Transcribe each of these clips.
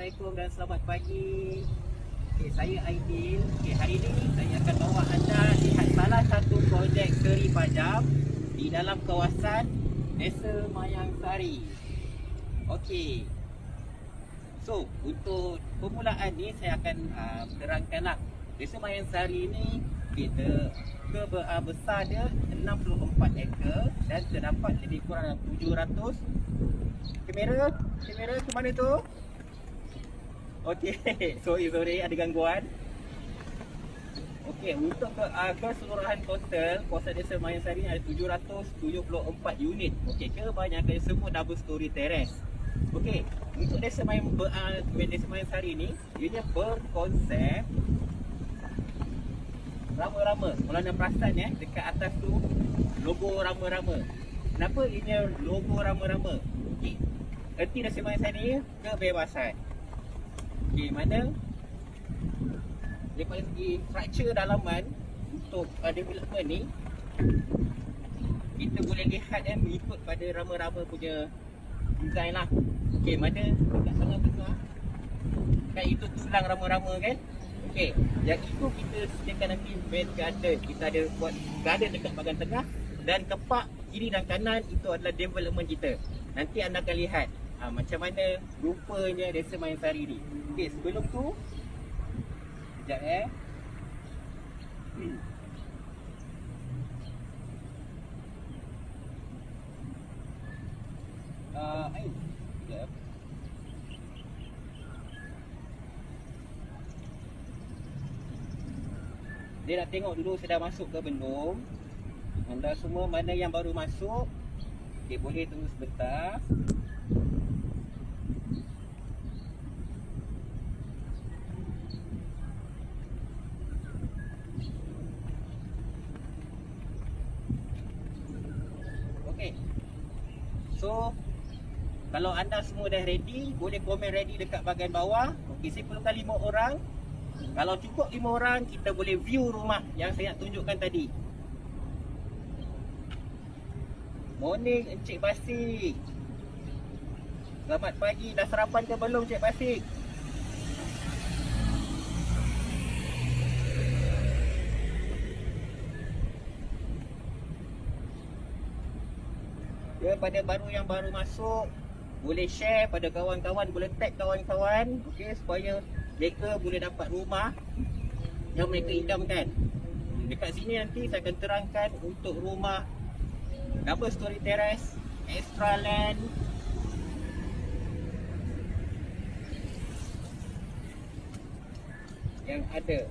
Assalamualaikum dan selamat pagi. Okay, saya Aidil. Okay, hari ini saya akan bawa anda lihat salah satu projek seri pajam di dalam kawasan Desa Mayang Sari. Okey. So, untuk permulaan ni saya akan terangkanlah. Desa Mayang Sari ni kita besar dia 64 ekar dan terdapat lebih kurang 700 kamera ke mana tu? Okey, sorry ada gangguan. Okey, untuk keseluruhan total kawasan Desa Mayang Sari ada 774 unit. Okey, kebanyakan semua double story terrace. Okey, untuk Desa Mayang Sari ni ianya berkonsep rama-rama. Kalau anda perasan dekat atas tu logo rama-rama. Kenapa ianya logo rama-rama? Okey, erti Desa Mayang Sari kebebasan. Okey, mana daripada segi struktur dalaman untuk development ni kita boleh lihat mengikut pada rama-rama punya design lah. Okey, mana dekat tengah-tengah kan itu tulang rama-rama kan. Okey, yang itu kita sediakan nanti main garden. Kita ada buat garden dekat bahagian tengah dan kepak kiri dan kanan itu adalah development kita. Nanti anda akan lihat macam mana rupanya Desa Mayang Sari ni. Okey, sebelum tu sekejap sekejap. Dia nak tengok dulu saya dah masuk ke belum. Anda semua mana yang baru masuk, okay, boleh tunggu sebentar. Okay, so kalau anda semua dah ready, boleh komen ready dekat bahagian bawah. Okay, saya perlukan 5 orang. Kalau cukup 5 orang, kita boleh view rumah yang saya nak tunjukkan tadi. Morning Encik Basik. Selamat pagi, dah sarapan ke belum Encik Basik? Ya, pada yang baru masuk, boleh share pada kawan-kawan, boleh tag kawan-kawan, okey, supaya mereka boleh dapat rumah yang mereka idamkan. Dekat sini nanti saya akan terangkan untuk rumah double story terrace, extra land, yang ada.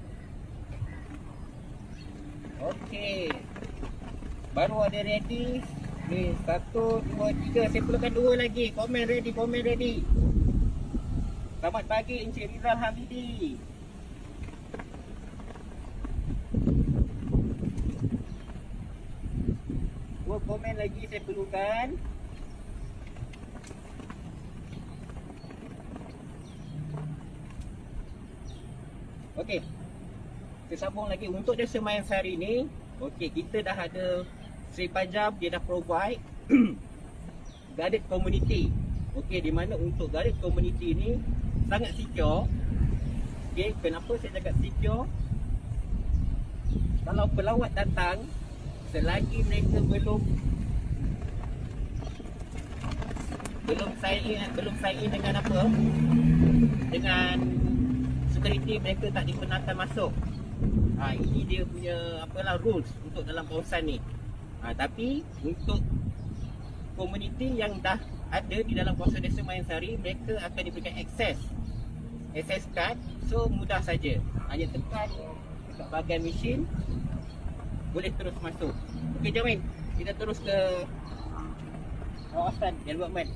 Okey, baru ada ready ni 1, 2, 3. Saya perlukan 2 lagi. Komen ready. Selamat pagi Encik Rizal Hamidi. Dua komen lagi saya perlukan. Okey, kita sambung lagi untuk Desa Mayang Sari ni. Okey, kita dah ada Seri Pajam, dia dah provide guarded community. Okey, di mana untuk guarded community ni sangat secure. Okey, kenapa saya cakap secure? Kalau pelawat datang, selagi mereka belum sign in dengan apa? Dengan security, mereka tak dibenarkan masuk. Ini dia punya rules untuk dalam kawasan ni. Tapi untuk komuniti yang dah ada di dalam kawasan Desa Mayang Sari, mereka akan diberikan access card. So mudah saja, hanya tekan dekat bahagian mesin, boleh terus masuk. Okey, jom kita terus ke kawasan development.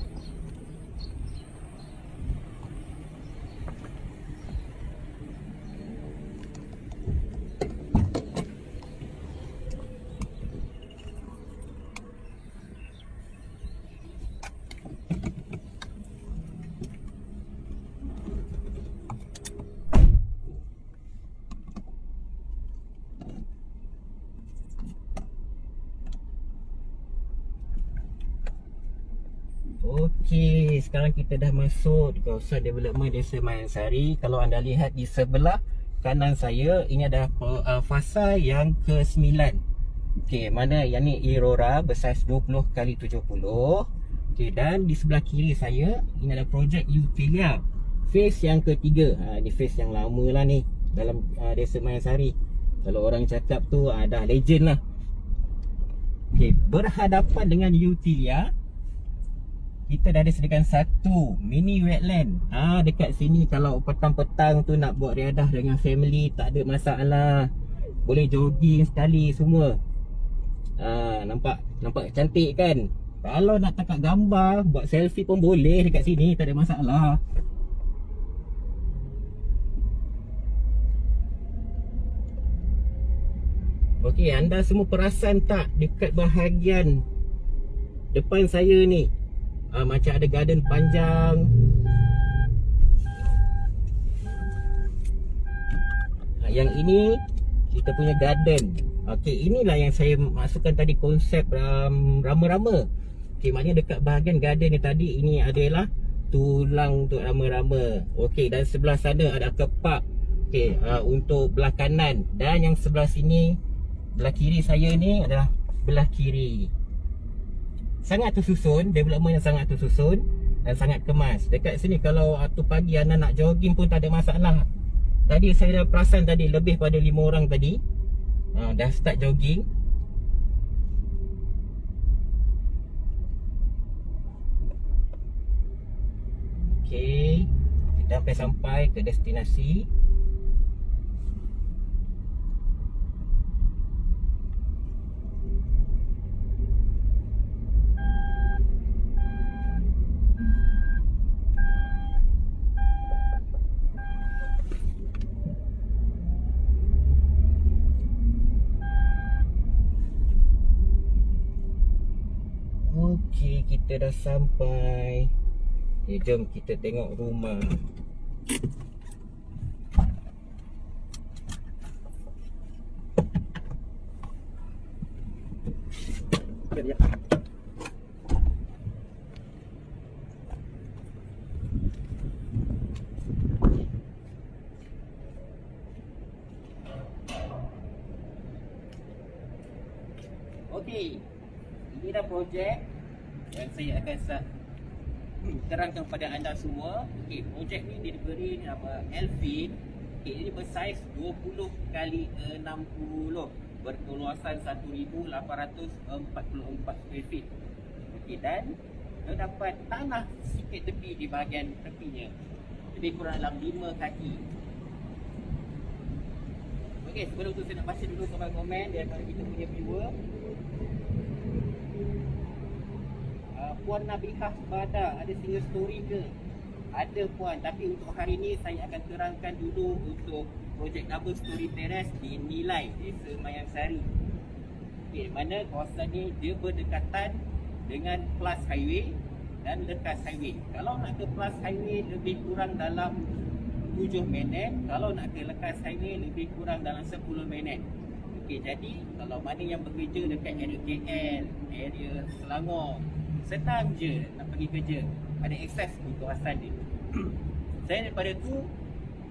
Okey, sekarang kita dah masuk di kawasan development Desa Mayansari. Kalau anda lihat di sebelah kanan saya, ini adalah fasa yang ke-9. Okey, mana yang ni Aurora bersaiz 20x70. Okey, dan di sebelah kiri saya, ini adalah projek Utilia phase yang ke-3. Ini phase yang lama lah ni dalam Desa Mayansari. Kalau orang cakap tu dah legend lah. Okey, berhadapan dengan Utilia, kita dah ada sediakan satu mini wetland. Dekat sini kalau petang-petang tu nak buat riadah dengan family, tak ada masalah. Boleh jogging sekali semua. Nampak cantik kan? Kalau nak tangkap gambar, buat selfie pun boleh dekat sini, tak ada masalah. Okey, anda semua perasan tak dekat bahagian depan saya ni? Macam ada garden panjang. Yang ini kita punya garden. Okey, inilah yang saya masukkan tadi konsep rama-rama. Okey, maknanya dekat bahagian garden ni tadi, ini adalah tulang untuk rama-rama. Okey, dan sebelah sana ada kepak. Okey, untuk belah kanan. Dan yang sebelah sini, belah kiri saya ni adalah belah kiri. Sangat tersusun, development yang sangat tersusun dan sangat kemas. Dekat sini kalau waktu pagi anda nak jogging pun tak ada masalah. Tadi saya dah perasan tadi lebih pada 5 orang tadi dah start jogging. Okey, kita sampai ke destinasi. Okey, kita dah sampai. Jom kita tengok rumah. Okey, ini dah projek yang saya akan terangkan kepada anda semua. Okey, projek ni diberi nama Elfin. Okey, ini bersaiz 20x60, berkeluasan 1844 square feet. Okey, dan terdapat tanah sikit tepi di bahagian tepinya, lebih kurang dalam 5 kaki. Okey, sebelum tu saya nak baca dulu komen daripada kita punya viewer. Puan Nabihah Bada, ada single story ke? Ada puan, tapi untuk hari ni saya akan terangkan dulu untuk projek double story terrace di Nilai, Desa Mayansari. Okey, mana kawasan ni dia berdekatan dengan Plus Highway dan Lekas Highway. Kalau nak ke Plus Highway lebih kurang dalam 7 minit, kalau nak ke Lekas Highway lebih kurang dalam 10 minit. Okey, jadi kalau mana yang bekerja dekat area KL, area Selangor, senang je nak pergi kerja, ada akses di kawasan ni. Selain daripada tu,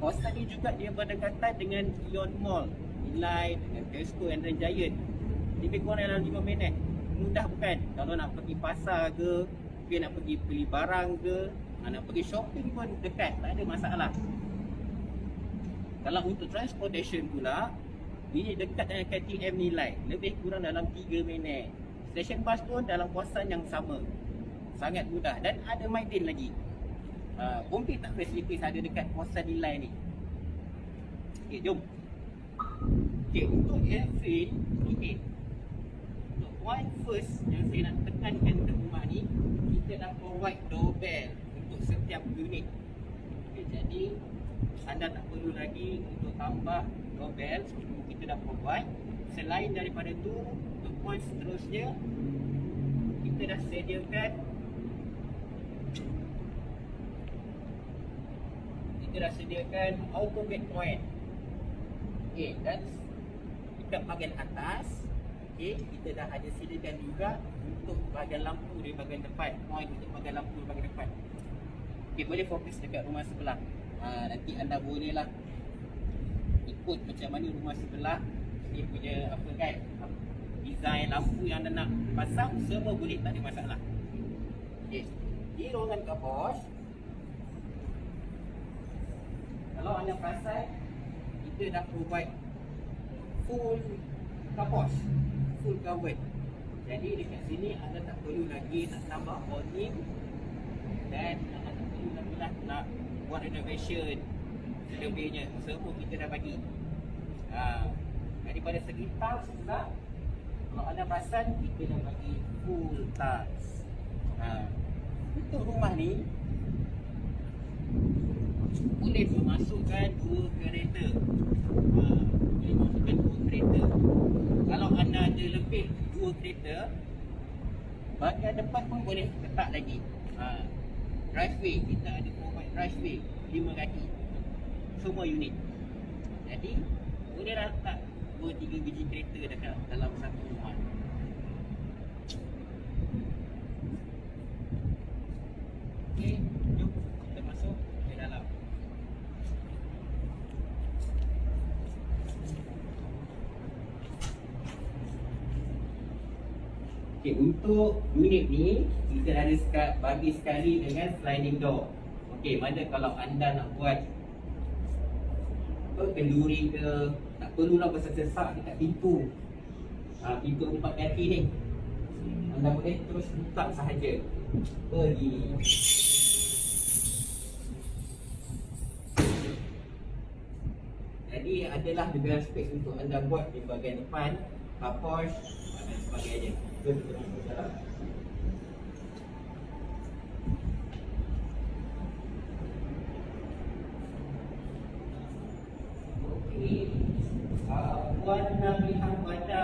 kawasan ni juga dia berdekatan dengan Ion Mall, Nilai, dengan Tesco and Giant. Lebih kurang dalam 5 minit. Mudah bukan? Kalau nak pergi pasar ke, mungkin nak pergi beli barang ke, nak pergi shopping pun dekat, tak ada masalah. Kalau untuk transportation pula, ini dekat dengan KTM Nilai, lebih kurang dalam 3 minit. Stesen bas pun dalam kawasan yang sama, sangat mudah. Dan ada Maidin lagi. Mungkin tak facilities ada dekat kawasan Nilai ni. Okey, jom. Okey, untuk Elfin, okey, untuk point first yang saya nak tekankan ke rumah ni, kita dah provide doorbell untuk setiap unit. Okey, jadi anda tak perlu lagi untuk tambah doorbell, kita dah provide. Selain daripada tu, untuk point seterusnya, kita dah sediakan auto gate point. Okey, dan dekat bahagian atas, okey, kita dah ada sediakan juga untuk bahagian lampu di bahagian depan, point untuk bahagian lampu di bahagian depan. Okey, boleh fokus dekat rumah sebelah. Nanti anda bolehlah ikut macam mana rumah sebelah dia punya apa kan, design lampu yang anda nak pasang, semua boleh, tak ada masalah. Okey, di ruangan kabos, kalau anda perasan, kita dah provide full kabos, full covered. Jadi dekat sini anda tak perlu lagi nak tambah awning, dan anda tak perlu lagi nak buat renovation selebihnya. Semua kita dah bagi. Daripada segi tiles pula, kalau anda perasan, kita dah bagi full tiles. Untuk rumah ni boleh memasukkan 2 kereta. Boleh masukkan 2 kereta. Kalau anda ada lebih 2 kereta, bahagian depan pun boleh letak lagi. Driveway, kita ada provide driveway 5 kaki, semua unit. Jadi bolehlah letak 2-3 biji kereta dekat dalam satu rumah. Okey, jom kita masuk ke dalam. Okey, untuk unit ni kita ada bagi sekali dengan sliding door. Okey, mana kalau anda nak buat kenduri ke, tak perlulah bersesak dekat pintu. Pintu 4 kaki ni, anda boleh terus buka sahaja. Begini. Jadi adalah juga space untuk anda buat di bahagian depan, carport dan sebagainya. Jom kita masuk dalam. Puan nak lihat pada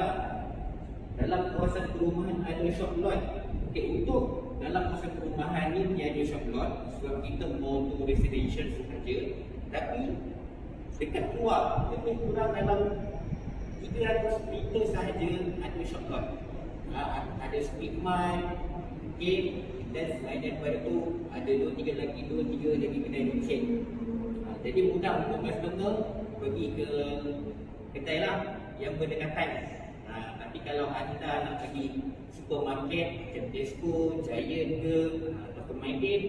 dalam kawasan perumahan ada shop lot. Okey, untuk dalam kawasan perumahan ni dia ada shop lot sebab kita mau tu residential sahaja. Tapi dekat luar lebih kurang dalam 300 meter sahaja ada shop lot. Ada street mart, gate, dan selain daripada tu ada 2-3 lagi kedai loceng. Jadi mudah untuk customer pergi ke kedai lah yang berdekatan. Tapi kalau anda nak pergi supermarket macam Tesco, Giant ke, atau Maidin,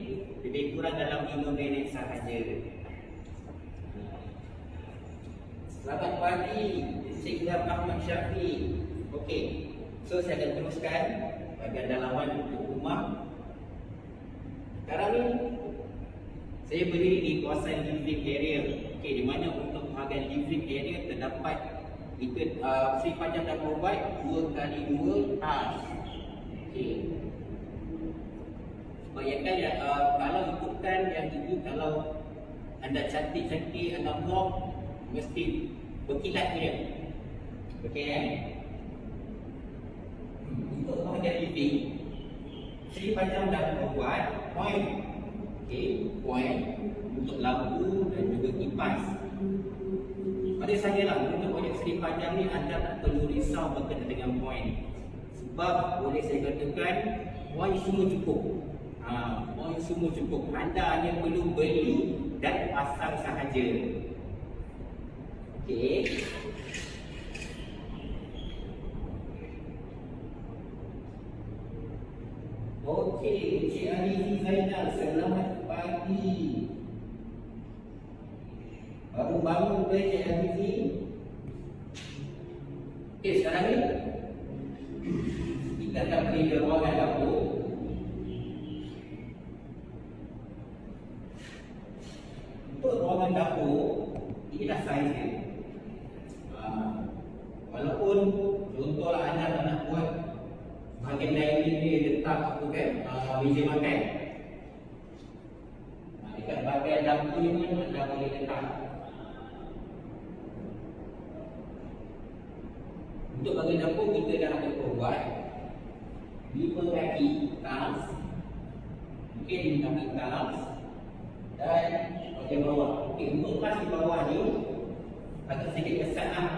lebih kurang dalam 5 minit sahaja. Selamat pagi, Encik Idham Ahmad Syafiq. Okey, so saya akan teruskan bahagian dalaman untuk rumah. Sekarang ni saya berdiri di kawasan living area. Okey, di mana untuk bahagian living area terdapat kita Sri Pajang dah provide 2x2 tiles. Okey. Bayangkan ya, kalau ikutkan yang ini, kalau anda cantik-cantik, anda blok, mesti berkilat dia. Okey kan? Untuk bahagian living, Sri Pajang dah provide point. Okey, point untuk lampu dan juga kipas. Pada saya lah, untuk projek Sri Pajang ni anda tak perlu risau berkaitan dengan point. Sebab boleh saya katakan point semua cukup. Point semua cukup. Anda hanya perlu beli dan pasang sahaja. Okey. Okey, Encik Alizi Zainal, selamat pagi. Baru bangun ke Encik Alizi? Okey, sekarang ni kita akan pergi ke ruangan dapur. Untuk ruangan dapur, inilah saiz dia. Walaupun contohlah anda tak nak buat bahagian dining dia letak apa kan, meja makan. Dekat bahagian dapur ni pun anda boleh letak. Untuk bahagian dapur kita dah ada provide 5 kaki tiles. Mungkin 5 kaki tiles dan bahagian bawah. Okey, untuk kelas di bawah ni agak sedikit kesan lah.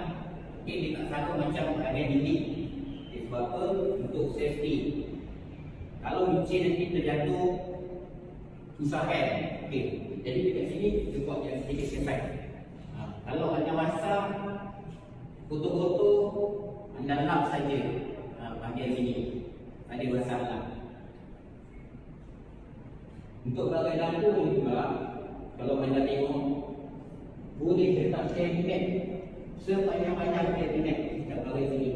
Mungkin dia tak sama macam bahagian dinding. Sebab apa? Untuk safety. Kalau licin nanti terjatuh susah kan. Okey, jadi dekat sini kita buat yang sedikit sifat. Kalau anda masak kotor-kotor, anda lap saja bahagian sini, ada masalah. Untuk bagai dapur juga, kalau anda tengok, boleh letak kabinet sepanjang-panjang kabinet dekat bahagian sini.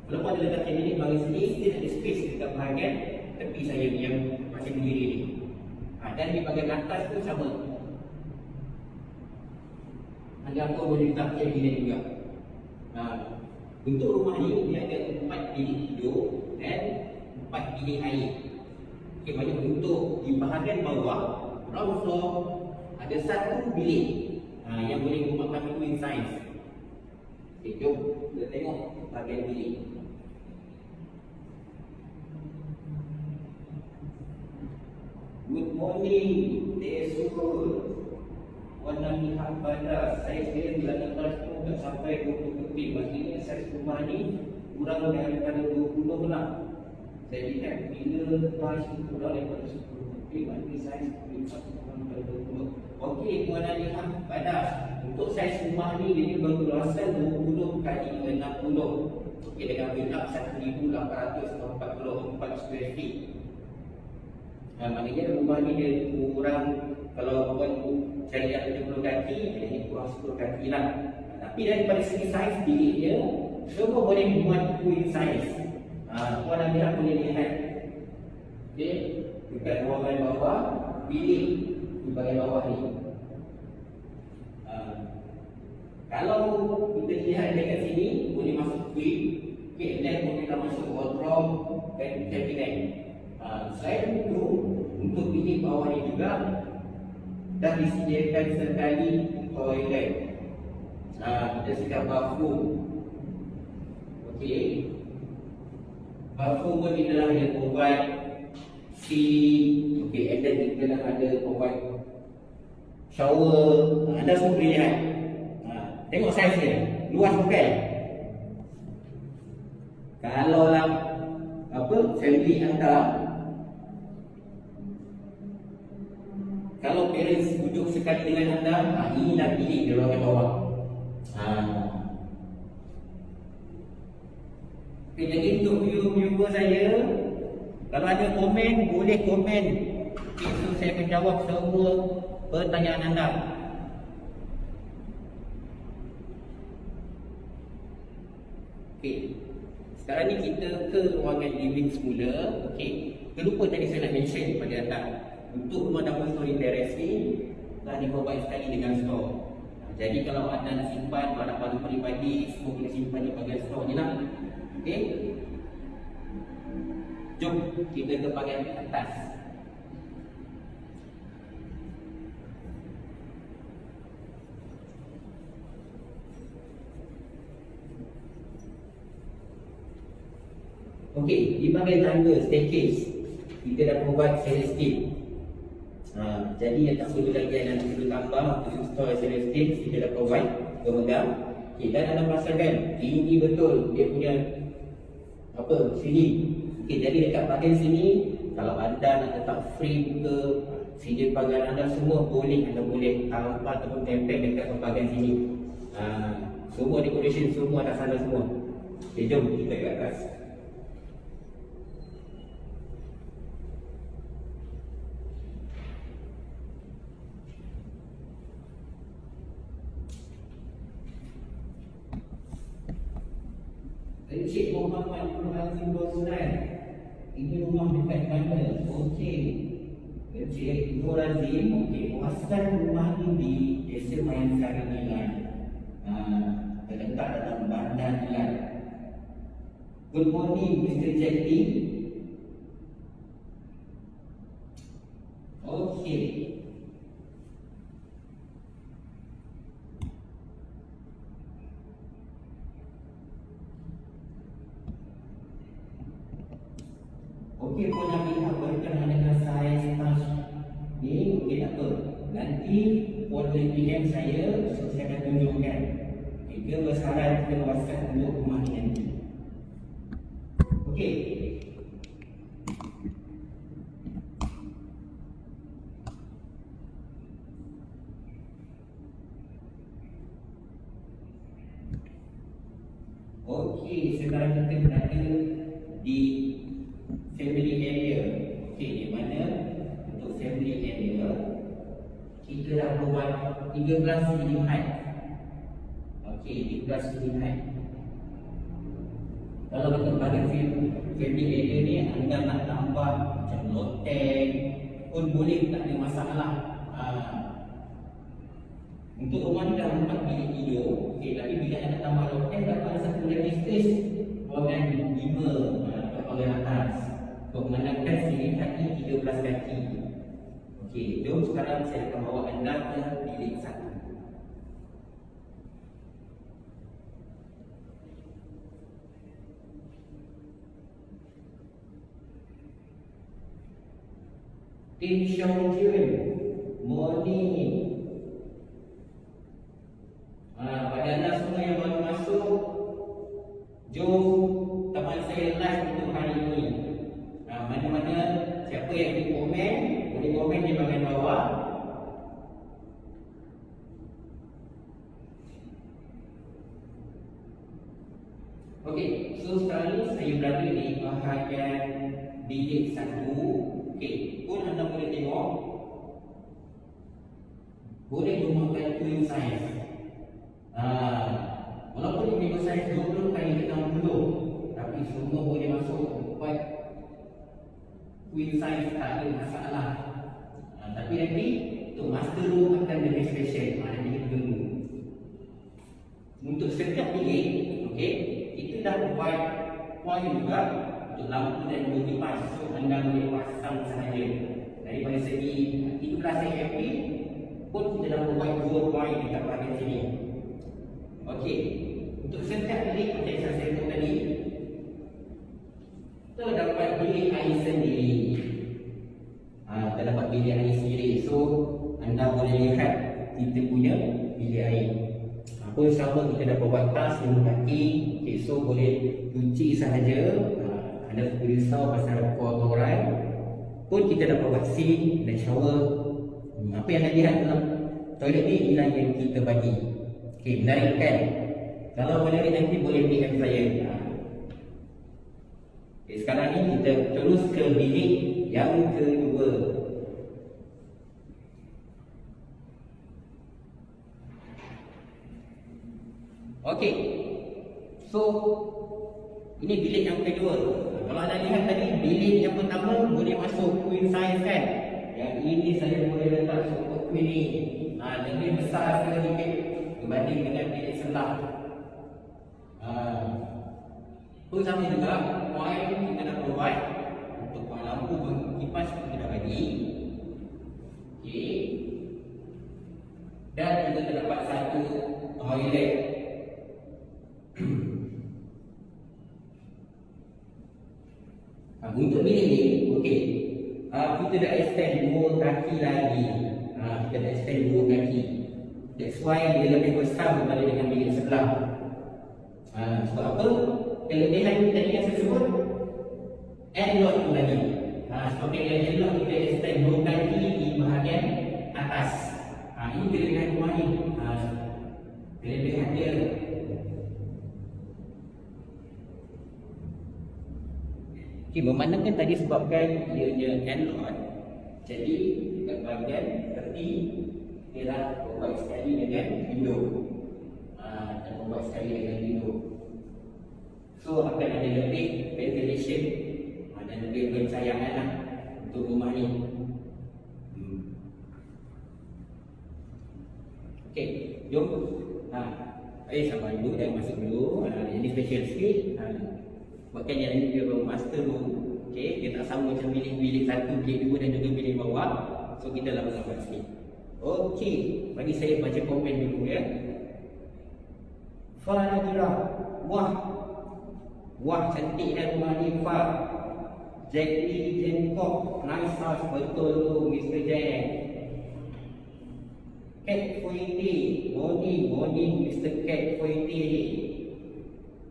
Kalau anda letak kabinet bahagian sini, still ada space dekat bahagian tepi saya yang masih berdiri ni. Dan di bahagian atas pun sama. Anda pun boleh letak kabinet juga. Untuk rumah ni, dia ada 4 bilik tidur dan 4 bilik air. Okay, banyak untuk di bahagian bawah ground floor ada 1 bilik yang boleh merupakan twin size. Okay, jom kita tengok bahagian bilik. Good morning, Tesul. Warna lihat pada saiz dia 18 tu tak sampai 20 keping. Maksudnya saiz rumah ni kurang daripada 20 lah. Saya lihat bila price tu kurang daripada 10 keping, maknanya saiz kurang daripada 20. Okey, warna lihat pada untuk saiz rumah ni dia berluasan 20 kali 60. Okey, dengan build up 1844 square feet. Maknanya rumah ni dia kurang, kalau buat cari yang 70 kaki, ini kurang 10 kaki lah. Tapi daripada segi saiz bilik dia, semua boleh buat twin size. Tuan dan Mira boleh lihat. Okay, dekat ruangan bawah, bilik di bahagian bawah ni. Kalau kita lihat dekat sini, boleh masuk twin. Okay, dan boleh masuk wardrobe dan cabinet. Selain itu, untuk bilik bawah ni juga dah disediakan sekali toilet. Kita sekat bathroom. Okey, bathroom pun kita dah ada provide sink. Okey, and then kita dah ada provide shower. Anda semua boleh lihat. Tengok saiz dia, luas bukan? Kalau lah family anda, kalau parents duduk sekali dengan anda, inilah bilik di ruangan bawah. Okay, jadi untuk viewer saya, kalau ada komen, boleh komen. Okay, so saya akan jawab semua pertanyaan anda. Okay, sekarang ni kita ke ruangan living semula. Okay, terlupa tadi saya nak mention kepada anda, untuk rumah dapur storage terrace ni telah di-provide sekali dengan store. Jadi kalau anda nak simpan barang-barang peribadi, semua boleh simpan di bahagian store ni lah. Okey, jom kita ke bahagian atas. Okey, di bahagian tangga staircase kita dah provide celestin. Jadi yang tak perlu lagi anda perlu tambah untuk store celestin, kita dah provide pemegang. Okay, dan anda perasakan tinggi betul dia punya sini. Okay, jadi dekat bahagian sini, kalau anda nak letak frame ke sini bahagian anda, semua boleh, anda boleh tampal ataupun tempel dekat bahagian sini. Semua decoration semua atas sana semua. Okay, jom kita ke atas. Encik Muhammad Nur Azim Roslan, ini rumah dekat mana? Okey, Encik Nur Azim, okey, kawasan rumah ini di Desa Mayan Sari Nilan, terletak dalam Bandar Nilan. Good morning, Mr. Jackie. Okey, okey, pun nak lihat berkenaan dengan saiz tas ni. Okey, tak apa, nanti boleh DM saya, so saya akan tunjukkan tiga besaran keluasan untuk rumah ni nanti. Okey, Okey, sekarang kita berada di family area. Okey, di mana untuk family area kita dah buat 13 pilihan. Okey, 13 pilihan. Kalau kita pada family area ni, anda nak tambah macam loteng pun boleh, tak ada masalah. Untuk rumah ni dah 4 bilik tidur. Okey, tapi bila anda tambah loteng, dapat satu lagi space dan 5 oleh atas. Untuk memandangkan sini kaki 13 kaki. Okey, jom sekarang saya akan bawa anda ke bilik 1. Tim Xiong Jun, morning. Pada anda semua yang baru masuk, jom teman saya live untuk hari ini. Mana-mana siapa yang ingin komen, boleh komen di bahagian bawah. Okey, so sekarang ni saya berada di bahagian bilik 1. Okey, pun anda boleh tengok, boleh menggunakan twin size. Walaupun ini size 20 kali 60, tapi semua boleh masuk buat twin size, tak ada masalah. Tapi nanti untuk master room akan lebih special. Nanti kita tunggu. Untuk setiap bilik, okey, kita dah buat point juga untuk lampu dan juga kipas. So anda boleh pasang sahaja. Daripada segi 13 AMP pun kita dah buat 2 point dekat bahagian sini. Okey, untuk setiap bilik macam yang saya sebut tadi, kita dapat bilik air sendiri. Kita dapat bilik air sendiri. So anda boleh lihat kita punya bilik air. Pun sama kita dapat buat tas 5 kaki. Okay, so boleh cuci sahaja. Anda boleh risau pasal kotoran. Pun kita dapat buat sink dan shower. Apa yang anda lihat dalam toilet ni ialah yang kita bagi. Okey, menarik kan? Kalau menarik nanti boleh DM saya. Okay, sekarang ni kita terus ke bilik yang kedua. Okey, so ini bilik yang kedua. Kalau anda lihat tadi, bilik yang pertama boleh masuk queen size kan? Yang ini saya boleh letak super queen ni. Lebih besar sedikit berbanding dengan bilik sebelah. Pun sama juga, point kita dah provide. Untuk point lampu kipas kita dah bagi. Okey. Dan kita terdapat satu toilet. Untuk bilik ni, okey, kita dah extend 2 kaki lagi. Kita dah extend 2 kaki. That's why dia lebih besar berbanding dengan bilik sebelah. Sebab apa? Kelebihan tadi yang saya sebut, end-load tu lagi. Sebab end-load kita extend 2 kaki di bahagian atas. Ini kelebihan rumah ni. Kelebihan dia. Okay, memandangkan tadi sebabkan ianya end-load, jadi dekat bahagian tepi ialah membuat sekali dengan window. Dan membuat sekali dengan window. So akan ada lebih ventilation dan lebih pencahayaan lah untuk rumah ni. Okey, jom. Sabar dulu, dah masuk dulu. Ini special sikit. Bahkan yang ini dia master room. Okey, dia tak sama macam bilik 1, bilik 2 dan juga bilik bawah. So kita lama-lama sikit. Okey, bagi saya baca komen dulu ya. Fa Nadira, wah cantik dah rumah ni Fa. Jackie Jencock, nice house, betul tu Mr. Jack. Cat Foyty, morning Mr. Cat Foyty.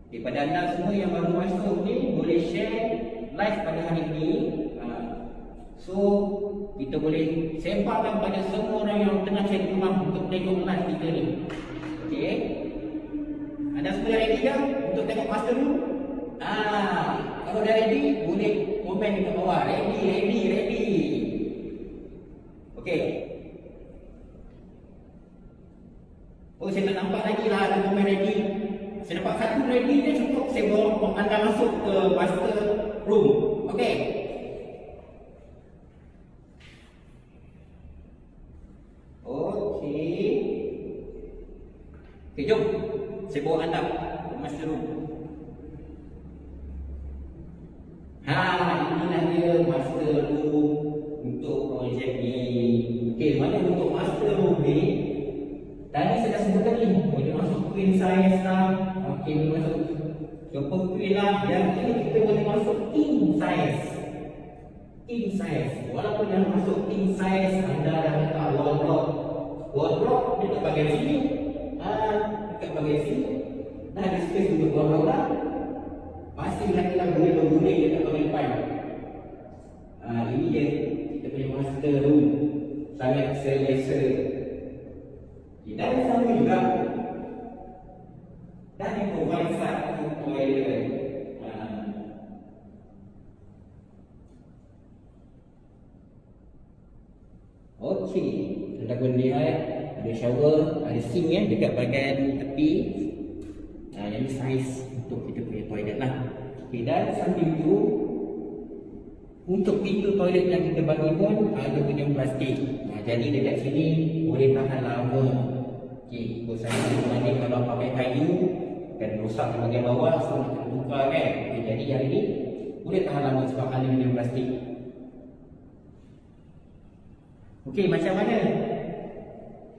Daripada anda semua yang baru masuk ni, boleh share live pada hari ini. So kita boleh sebarkan pada semua orang yang tengah cari rumah untuk tengok live kita ni. Okey, anda semua ready? dah untuk tengok master room? Kalau dah ready, boleh komen dekat bawah. Ready. Okey. Oh, saya tak nampak lagi lah ada komen ready. Saya dapat satu ready je cukup saya bawa anda masuk ke master room. Okey. Okey, jom. Saya bawa anda ke master room. Inilah dia master room untuk projek ni. Okey, mana untuk master room ni? Tadi saya dah sebutkan ni, boleh masuk queen size lah. Okey, boleh masuk super queen lah. Yang ini kita boleh masuk king size. King size. Walaupun yang masuk king size, anda dah letak wardrobe. Wardrobe dekat bahagian sini. Dekat bahagian sini. Dah ada space untuk wardrobe lah. Masih lagi lah boleh berguling dekat bahagian depan. Ini je kita punya master room. Sangat selesa. Dan sama juga dan yang provide satu toilet. Okey, anda boleh lihat ada shower, ada sink dekat bahagian tepi. Yang ni saiz untuk kita punya toilet lah. Okey, dan samping tu untuk pintu toilet yang kita bagi pun ada punya plastik. Jadi dekat sini boleh tahan lama. Okey, ikut saya nanti kalau pakai kayu kan rosak di bahagian bawah, so kita tukar kan. Okay, jadi yang ini boleh tahan lama sebab aluminium plastik. Okey, macam mana?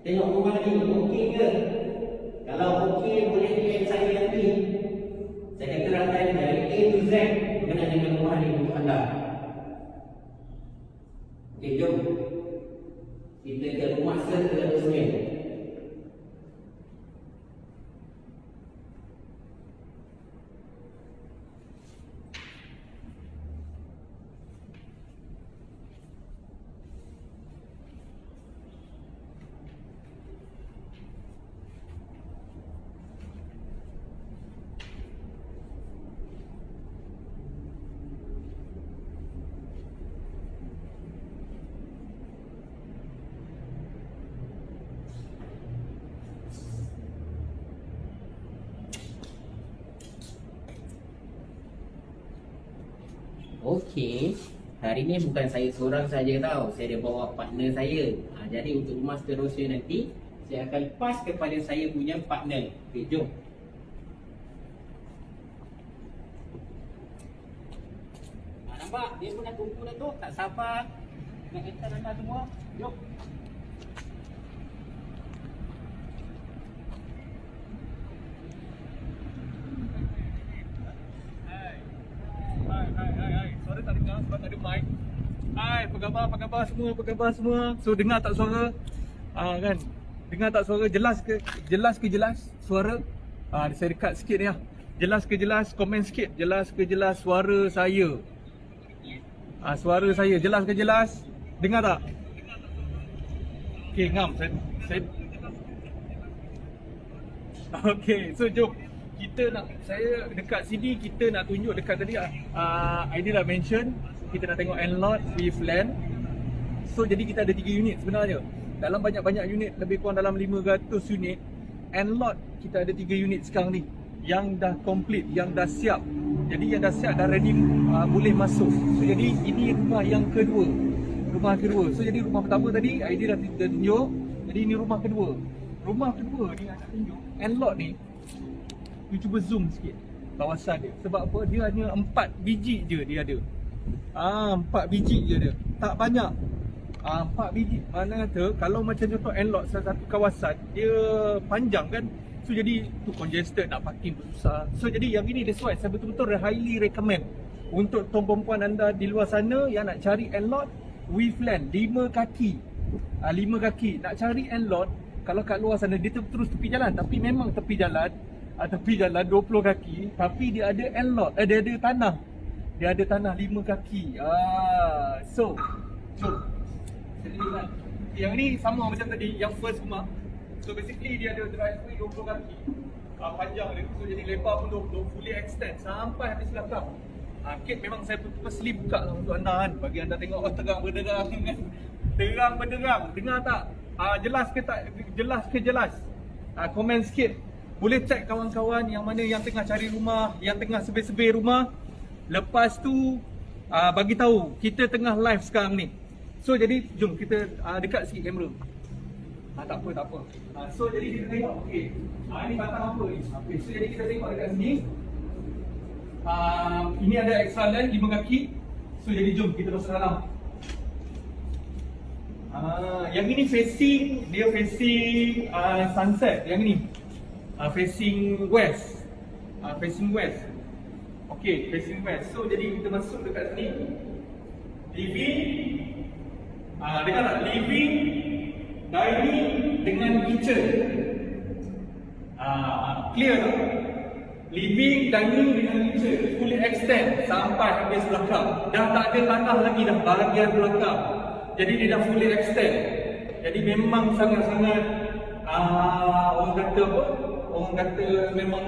Tengok rumah ni, okey ke? Kalau okey, boleh DM saya nanti. Saya akan terangkan dari A to Z berkenaan dengan rumah ni untuk anda. Okey, jom kita ke rumah seterusnya. Okey, hari ni bukan saya seorang saja tau. Saya ada bawa partner saya. Jadi untuk rumah seterusnya nanti saya akan pass kepada saya punya partner. Okey, jom. Nampak? Dia pun dah kumpul dah tu. Tak sabar nak enter anda semua. Jom. Suara tak dengar sebab tak ada mic. Hai, apa khabar semua? So dengar tak suara? Kan? Dengar tak suara? Jelas ke jelas suara? Saya dekat sikit ni lah. Jelas ke jelas? Komen sikit. Jelas ke jelas suara saya? Suara saya jelas ke jelas? Dengar tak? Okey, ngam. Saya okey, so jom. Saya dekat sini kita nak tunjuk dekat tadi Aidil dah mention kita nak tengok N-Lot with land. So jadi kita ada 3 unit sebenarnya. Dalam banyak-banyak unit, lebih kurang dalam 500 unit, N-Lot kita ada 3 unit sekarang ni yang dah complete, yang dah siap. Jadi yang dah siap dah ready boleh masuk. So jadi ini rumah yang kedua. So jadi rumah pertama tadi Aidil dah tunjuk. Jadi ini rumah kedua. Rumah kedua ni nak tunjuk N-Lot ni. You cuba zoom sikit kawasan dia. Sebab apa? Dia hanya 4 biji je dia ada. 4 biji je dia. Tak banyak. 4 biji. Mana kata kalau macam contoh N-Lot salah satu kawasan dia panjang kan. So jadi tu congested, nak parking pun susah. So jadi yang ini that's why saya betul-betul highly recommend untuk tuan perempuan anda di luar sana yang nak cari N-Lot with land 5 kaki. 5 kaki nak cari N-Lot. Kalau kat luar sana dia terus tepi jalan, tapi memang tepi jalan 20 kaki, tapi dia ada N-Lot, dia ada tanah. Dia ada tanah 5 kaki. So yang ni sama macam tadi, yang first rumah. So basically dia ada driveway 20 kaki. panjang dia. So jadi lebar pun dah fully extend sampai habis belakang. Kit memang saya purposely buka lah untuk anda kan, bagi anda tengok terang benderang kan. Terang benderang, dengar tak? Jelas ke tak? Jelas. Komen sikit. Boleh check kawan-kawan yang mana yang tengah cari rumah, yang tengah survey rumah. Lepas tu bagi tahu kita tengah live sekarang ni. So jadi jom kita dekat sikit kamera. Tak apa. So jadi kita tengok okey. Ini batang apa ni? Okay, so jadi kita tengok dekat sini. Ini ada extra land 5 kaki. So jadi jom kita masuk dalam. Yang ini facing sunset. Yang ini facing west. Okay, facing west. So jadi kita masuk dekat sini. Living. Dengar tak? Living, dining dengan kitchen. Clear tak? Living, dining dengan kitchen fully extend sampai habis belakang. Dah tak ada tanah lagi dah bahagian belakang. Jadi dia dah fully extend. Jadi memang sangat-sangat orang kata apa? Orang kata memang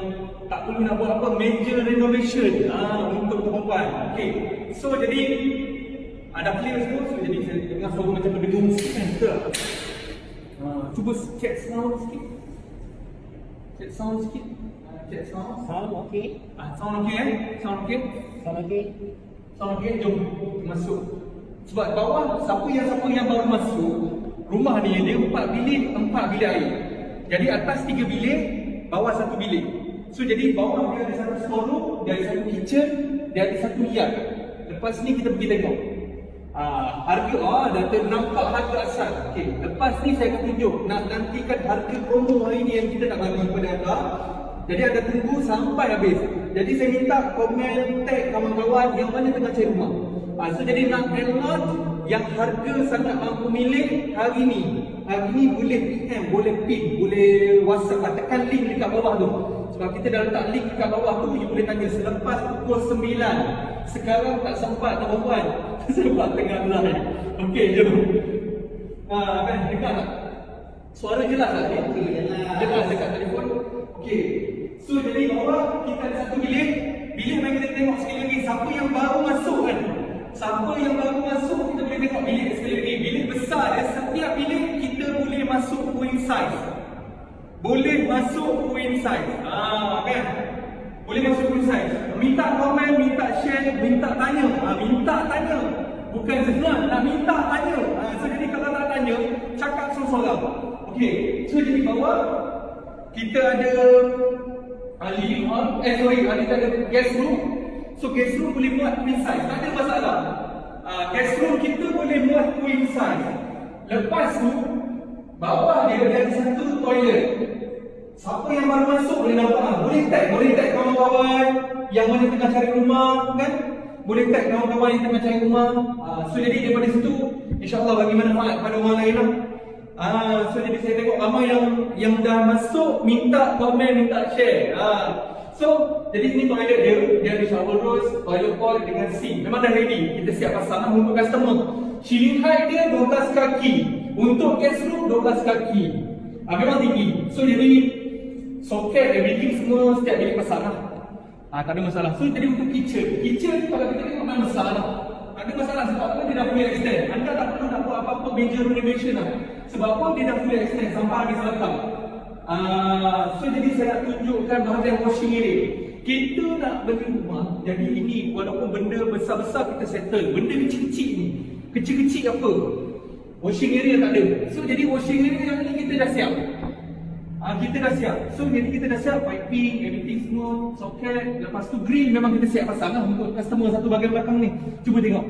tak perlu nak buat apa major renovation untuk perempuan. Okay. So jadi ada clear semua. So jadi saya dengar suara macam berdengung sikit kan? Betul tak? Cuba check sound sikit. Sound okey. Sound okey. Sound okey. Jom masuk. Sebab bawah siapa yang baru masuk, rumah ni dia 4 bilik air. Jadi atas 3 bilik, bawah 1 bilik. So jadi bawah dia ada satu storeroom, dia ada satu kitchen, dia ada satu yard. Lepas ni kita pergi tengok. Harga dah ternampak harga asal. Okey, lepas ni saya akan tunjuk nantikan harga promo hari ni yang kita nak bagi kepada anda. Jadi anda tunggu sampai habis. Jadi saya minta komen tag kawan-kawan yang mana tengah cari rumah. So jadi nak landlord yang harga sangat mampu milik hari ni. Hari ni boleh PM, boleh pin, boleh WhatsApp, tekan link dekat bawah tu. Sebab kita dah letak link dekat bawah tu, you boleh tanya selepas pukul 9. Sekarang tak sempat tak perempuan. Sebab tengah live. Okey, jom. Kan dengar tak? Suara jelas tak? Jelas dekat telefon. Okey. So jadi bawah kita ada satu bilik. Bilik mari kita tengok sekali lagi siapa yang baru masuk kan. Siapa yang baru masuk kita boleh tengok bilik sekali lagi. Bilik besar dia, setiap bilik kita boleh masuk queen size. Boleh masuk queen size. Kan? Boleh masuk queen size. Minta komen, minta share, minta tanya. Minta tanya. Bukan senang nak minta tanya. So jadi kalau tak tanya, cakap seorang-seorang. Okey. So jadi bawah kita ada living hall, kita ada guest room. So guest room boleh muat queen size, tak ada masalah. Guest room kita boleh muat queen size. Lepas tu bawah dia ada satu toilet. Siapa yang baru masuk boleh nampak. Boleh tag kawan-kawan yang mana tengah cari rumah kan. Boleh tag kawan-kawan yang tengah cari rumah. So jadi daripada situ insya-Allah bagi manfaat pada orang lain lah. So jadi saya tengok ramai yang dah masuk, minta komen, minta share. So jadi ini toilet dia ada shower rose, toilet bowl dengan sink. Memang dah ready. Kita siap pasang untuk customer. Ceiling height dia 12 kaki. Untuk guest room 12 kaki. Memang tinggi. So jadi soket, everything semua setiap bilik pasang lah. Tak ada masalah. So jadi untuk kitchen kalau kita tengok memang besar lah. Tak ada masalah sebab apa dia dah fully extend. Anda tak perlu nak buat apa-apa major renovation lah. Sebab apa dia dah fully extend sampai habis belakang. So jadi saya nak tunjukkan bahagian washing area. Kita nak beli rumah, jadi ini walaupun benda besar-besar kita settle. Benda kecil-kecil ni, kecil-kecil apa? Washing area tak ada. So jadi washing area yang ni kita dah siap. Kita dah siap. So jadi kita dah siap piping, everything semua, soket. Lepas tu grill memang kita siap pasang lah untuk customer satu bahagian belakang ni. Cuba tengok.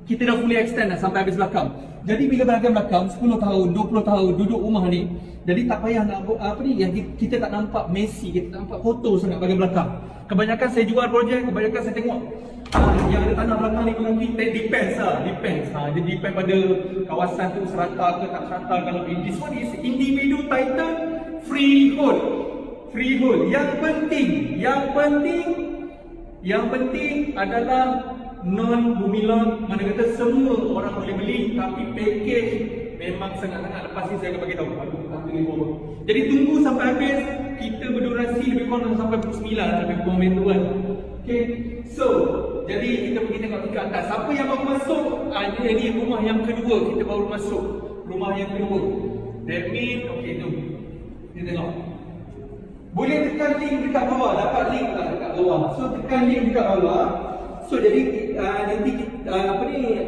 Kita dah fully extend dah sampai habis belakang. Jadi bila bahagian belakang 10 tahun, 20 tahun duduk rumah ni, jadi tak payah nak apa ni yang kita tak nampak messy, kita tak nampak kotor sangat bahagian belakang. Kebanyakan saya jual projek, kebanyakan saya tengok yang ada tanah belakang ni mungkin depends. Jadi depend pada kawasan tu serata ke tak serata. Kalau this one is individual title freehold. Yang penting adalah non bumi lot. Mana kata semua orang boleh beli, tapi package memang sangat-sangat. Lepas ni saya akan bagi tahu. Jadi tunggu sampai habis. Kita berdurasi lebih kurang sampai pukul 9 lebih kurang macam tu kan. Okay, so jadi kita pergi tengok tingkat atas. Siapa yang baru masuk? Ini rumah yang kedua kita baru masuk. Rumah yang kedua. That mean, okay tu. Kita tengok. Boleh tekan link dekat bawah, dapat link lah dekat bawah. So tekan link dekat bawah. So jadi nanti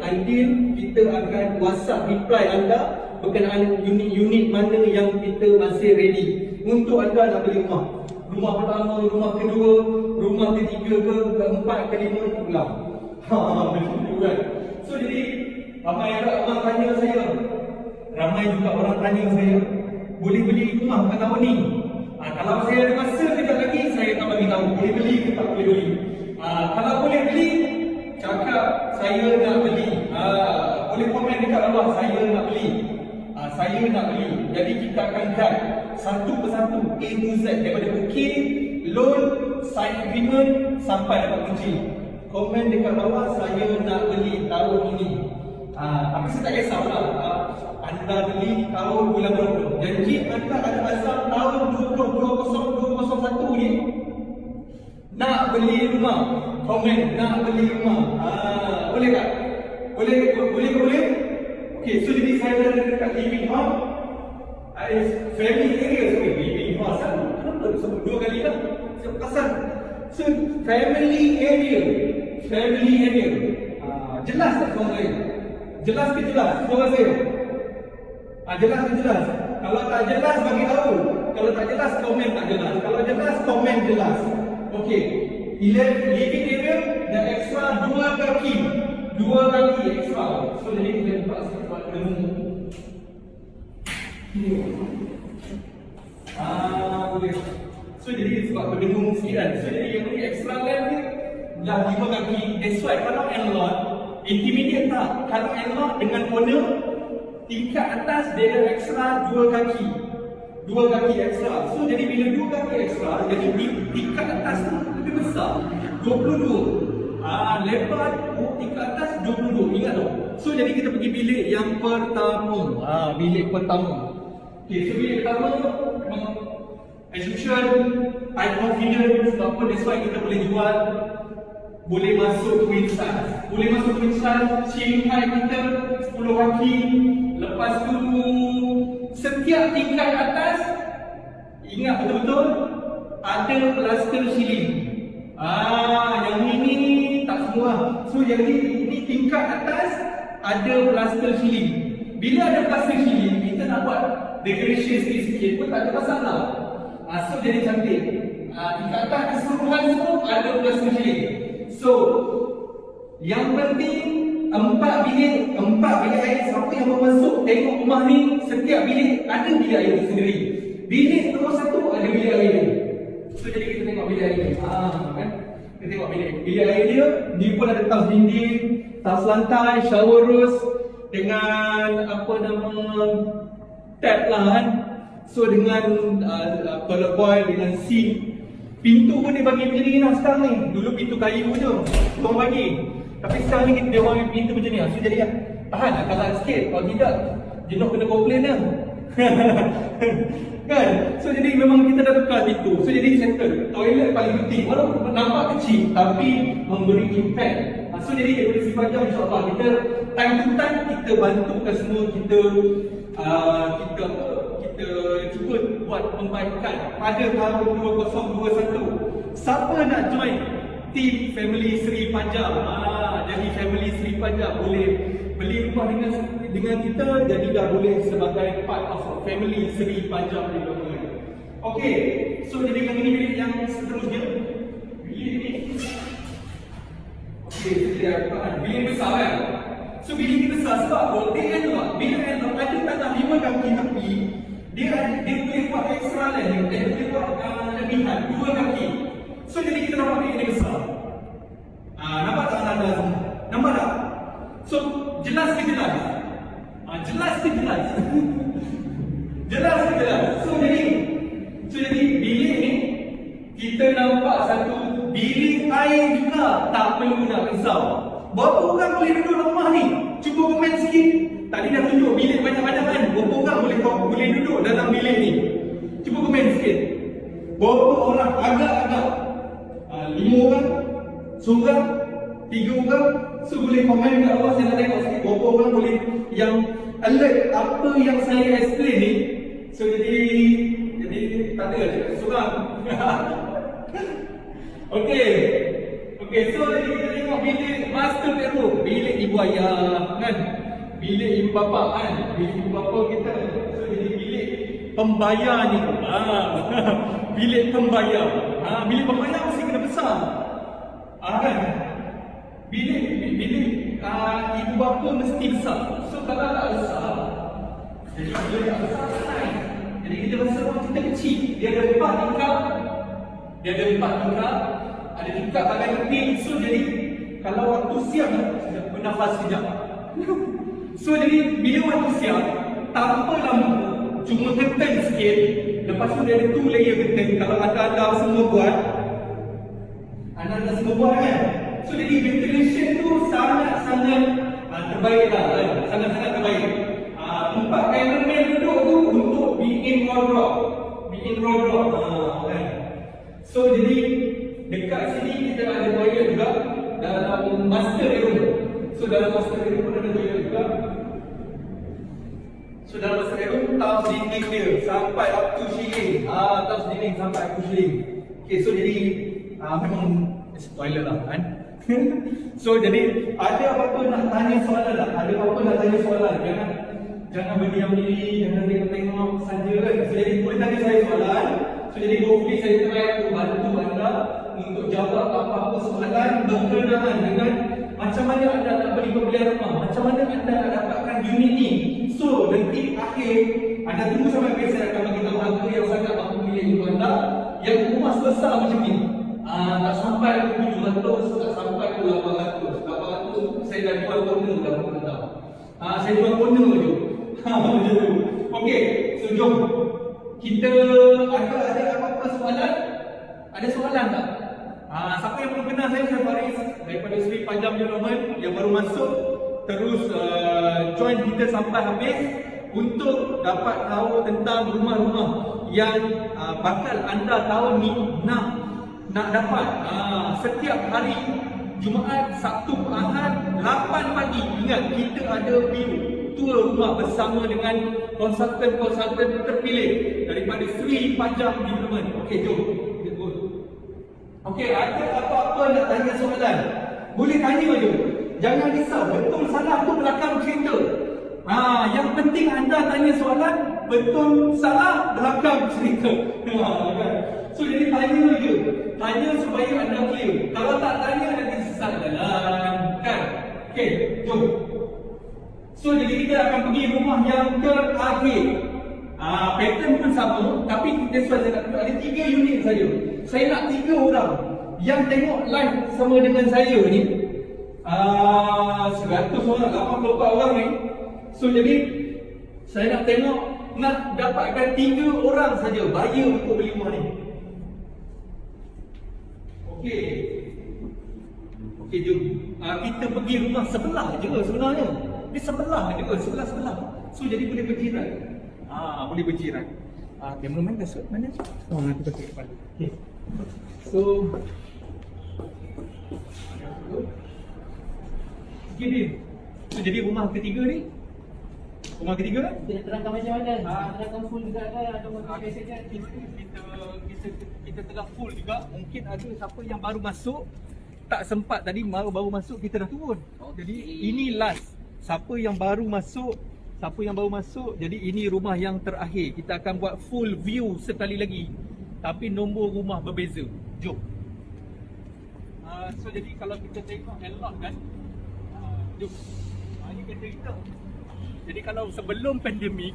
ideal kita akan WhatsApp reply anda berkenaan unit-unit mana yang kita masih ready untuk anda nak beli rumah. Rumah pertama, rumah kedua, rumah ketiga ke, keempat, kelima, pulang. Begitu kan. So jadi ramai orang tanya saya. Ramai juga orang tanya saya, boleh beli rumah kat tahun ni? Kalau saya ada masa sekejap lagi, saya akan bagi tahu boleh beli ke tak boleh beli. Kalau boleh beli, cakap saya nak beli. Boleh komen dekat bawah, saya nak beli. Saya nak beli. Jadi kita akan guide satu persatu A to Z daripada booking, loan, sign agreement sampai dapat kunci. Komen dekat bawah, saya nak beli tahun ini. Tapi saya tak kisahlah anda beli tahun bulan berapa. Janji anda ada asal tahun 2021 ni nak beli rumah. Komen nak beli rumah. Boleh tak? Boleh? Okay, so jadi saya ada dekat living hall. Family area. Sorry, living hall satu. Kenapa sebut dua kali lah? Saya pasal. So, family area. Jelas tak kawan saya? Jelas ke jelas? Kawan saya? Jelas ke jelas? Kalau tak jelas, bagi tahu. Kalau tak jelas, komen tak jelas. Kalau jelas, komen jelas. Okay. Living area dan extra 2 kaki. 2 kaki extra. So jadi kita buka sebab dengung. Boleh. So jadi sebab berdengung sikit kan. So jadi yang ni extra land ni dah 5 kaki. That's why kalau endlord intermediate tak. Kalau endlord dengan owner tingkat atas dia ada extra 2 kaki. 2 kaki extra. So jadi bila 2 kaki extra, jadi tingkat atas tu lebih besar. 22. Lebar tingkat atas 22. Ingat tak? So jadi kita pergi bilik yang pertama. Bilik pertama. Okay, so bilik pertama memang as usual I confident sebab apa, that's why kita boleh jual. Boleh masuk twin size. Boleh masuk twin size. Ceiling height kita 10 kaki. Lepas tu setiap tingkat atas, ingat betul-betul ada plaster ceiling. Yang ini tak semua. So yang ini tingkat atas ada plaster ceiling. Bila ada plaster ceiling, kita nak buat decoration sikit-sikit pun tak ada masalah. So jadi cantik. Tingkat atas keseluruhan semua ada plaster ceiling. So yang penting 4 bilik air. Siapa yang mau masuk tengok rumah ni, setiap bilik ada bilik air sendiri. Bilik nombor 1 ada bilik air ni. So jadi kita tengok bilik air ni. Kan? Kita tengok bilik air dia. Ni pun ada tiles dinding, tiles lantai, shower roof dengan apa nama tap lah kan. So dengan toilet bowl dengan sink. Pintu pun dia bagi macam ni lah sekarang ni. Dulu pintu kayu je orang bagi. Tapi sekarang ni dia orang pintu macam ni lah. So jadi tahan lah kalah sikit. Kalau tidak, jenuh kena komplain lah. Kan? So jadi memang kita dah tukar pintu. So jadi settle. Toilet paling penting. Walaupun nampak kecil, tapi memberi impact. So jadi evolusi panjang insyaAllah kita time to time kita bantukan semua. Kita cuba buat pembaikan pada tahun 2021. Siapa nak join team Family Sri Panjang? Jadi Family Sri Panjang boleh beli rumah dengan kita, jadi dah boleh sebagai part of Family Sri Panjang development. Okay, so jadi yang ini bilik yang seterusnya. Bilik ni. Okay, bilik besar kan? So bilik ni besar sebab dia bilik ada tanah 5 kaki tepi. Dia boleh buat extra land, dia boleh buat lebihan 2 kaki. So jadi kita nampak bilik ni besar. Nampak tak anda semua? Nampak tak? So jelas ke jelas? Jelas ke jelas? Jelas ke jelas? So jadi bilik ni kita nampak satu bilik air juga, tak perlu nak risau. Berapa orang boleh duduk rumah ni? Cuba komen sikit. tadi dah tunjuk bilik banyak-banyak kan. Berapa orang boleh duduk dalam bilik ni? Cuba komen sikit. Berapa orang? Agak-agak 5 orang, seorang, 3 orang. So boleh komen kat bawah, saya nak tengok sikit berapa orang boleh yang alert apa yang saya explain ni. So jadi tak ada je seorang. Okey, so jadi kita tengok bilik master bedroom, bilik ibu ayah kan, bilik ibu bapa kan, bilik ibu bapa kita. So jadi bilik pembayar ni, bilik pembayar, bilik pembayar mesti kena besar, kan? Bilik ibu bapa mesti besar. So kalau tak besar, jadi bila tak besar kan, jadi kita rasa rumah kita kecil. Dia ada 4 tingkap, ada tingkap bagai keping. So jadi kalau waktu siang bernafas sekejap. So jadi bila waktu siang tanpa lampu, cuma curtain sikit. Lepas tu dia ada 2 layer curtain. Kalau anda semua buat, anda semua buat kan. So jadi ventilation tu sangat-sangat terbaik lah kan? Sangat-sangat terbaik. Tempat cameraman duduk tu untuk be-in wardrobe kan? So jadi dekat sini kita ada toilet juga dalam master bedroom. So dalam master bedroom pun ada toilet juga. So dalam master bedroom tiles dinding dia sampai up to ceiling. Tiles dinding sampai up to ceiling. Okay, so jadi memang toilet lah kan. So jadi ada apa-apa nak tanya soalan tak? Ada apa-apa nak tanya soalan? Jangan berdiam diri, jangan tengok-tengok saja kan. So jadi boleh tanya saya soalan. So jadi hopefully saya try untuk bantu anda untuk jawab apa-apa soalan berkenaan dengan macam mana anda nak beli pembelian rumah, macam mana anda nak dapatkan unit ni. So nanti akhir anda tunggu sampai habis, saya akan bagi tahu harga yang sangat mampu milik ibu anda yang rumah sebesar macam ni. Tak sampai ke 700, tak sampai ke 800. 800 saya dah jual corner dah berapa tahun. Saya jual corner je. Macam tu. Okey, so jom. Kita ada apa-apa soalan? Ada soalan tak? Siapa yang belum kenal saya Faris daripada Sri Pajam Development yang baru masuk, terus join kita sampai habis untuk dapat tahu tentang rumah-rumah yang bakal anda tahun ni nak dapat. Setiap hari Jumaat, Sabtu, Ahad 8 pagi. Ingat, kita ada view tour rumah bersama dengan konsultan-konsultan terpilih daripada Sri Pajam Development. Okey, jom. Okey, ada apa-apa nak tanya soalan? Boleh tanya je. Jangan risau, betul salah tu belakang cerita. Yang penting anda tanya soalan, betul salah belakang cerita. So jadi tanya je. Tanya supaya anda clear. Kalau tak tanya nanti sesat jalan, kan? Okey, jom. So jadi kita akan pergi rumah yang terakhir. Pattern pun sama, tapi that's why saya nak tunjuk ada 3 unit saja. Saya nak 3 orang yang tengok live sama dengan saya ni. 100 orang, 84 orang ni. So jadi saya nak tengok, nak dapatkan 3 orang saja buyer untuk beli rumah ni. Okey, jom. Kita pergi rumah sebelah je sebenarnya. Dia sebelah je, sebelah. So jadi boleh berjiran. Boleh berjiran. Cameraman kasut mana? Nanti kasut depan. Okey. So jadi rumah ketiga ni. Rumah ketiga kan? Kita terangkan macam mana? Terangkan full juga kan? Atau biasa kan? Kita tengah full juga. Mungkin ada siapa yang baru masuk, tak sempat tadi baru masuk, kita dah turun. Jadi ini last. Siapa yang baru masuk, jadi ini rumah yang terakhir. Kita akan buat full view sekali lagi, tapi nombor rumah berbeza. Jom. So jadi kalau kita tengok lot kan, jom. Ini kereta kita. Jadi kalau sebelum pandemik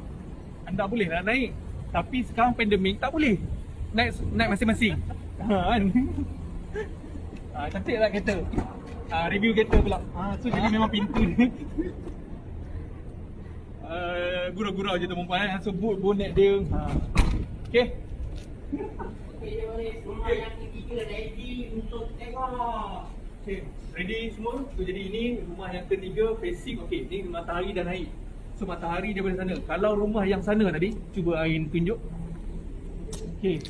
anda boleh lah naik, tapi sekarang pandemik tak boleh. Naik masing-masing. Kan? Cantik lah kereta. Review kereta pula. So jadi memang pintu ni gurau-gurau je tu perempuan kan. So bonet dia. Okey. Rumah yang ketiga ready untuk tengok. Okay, ready semua? So jadi ini rumah yang ketiga facing, okey, ni matahari dah naik. So matahari daripada sana. Kalau rumah yang sana tadi, cuba Ain tunjuk. Okey.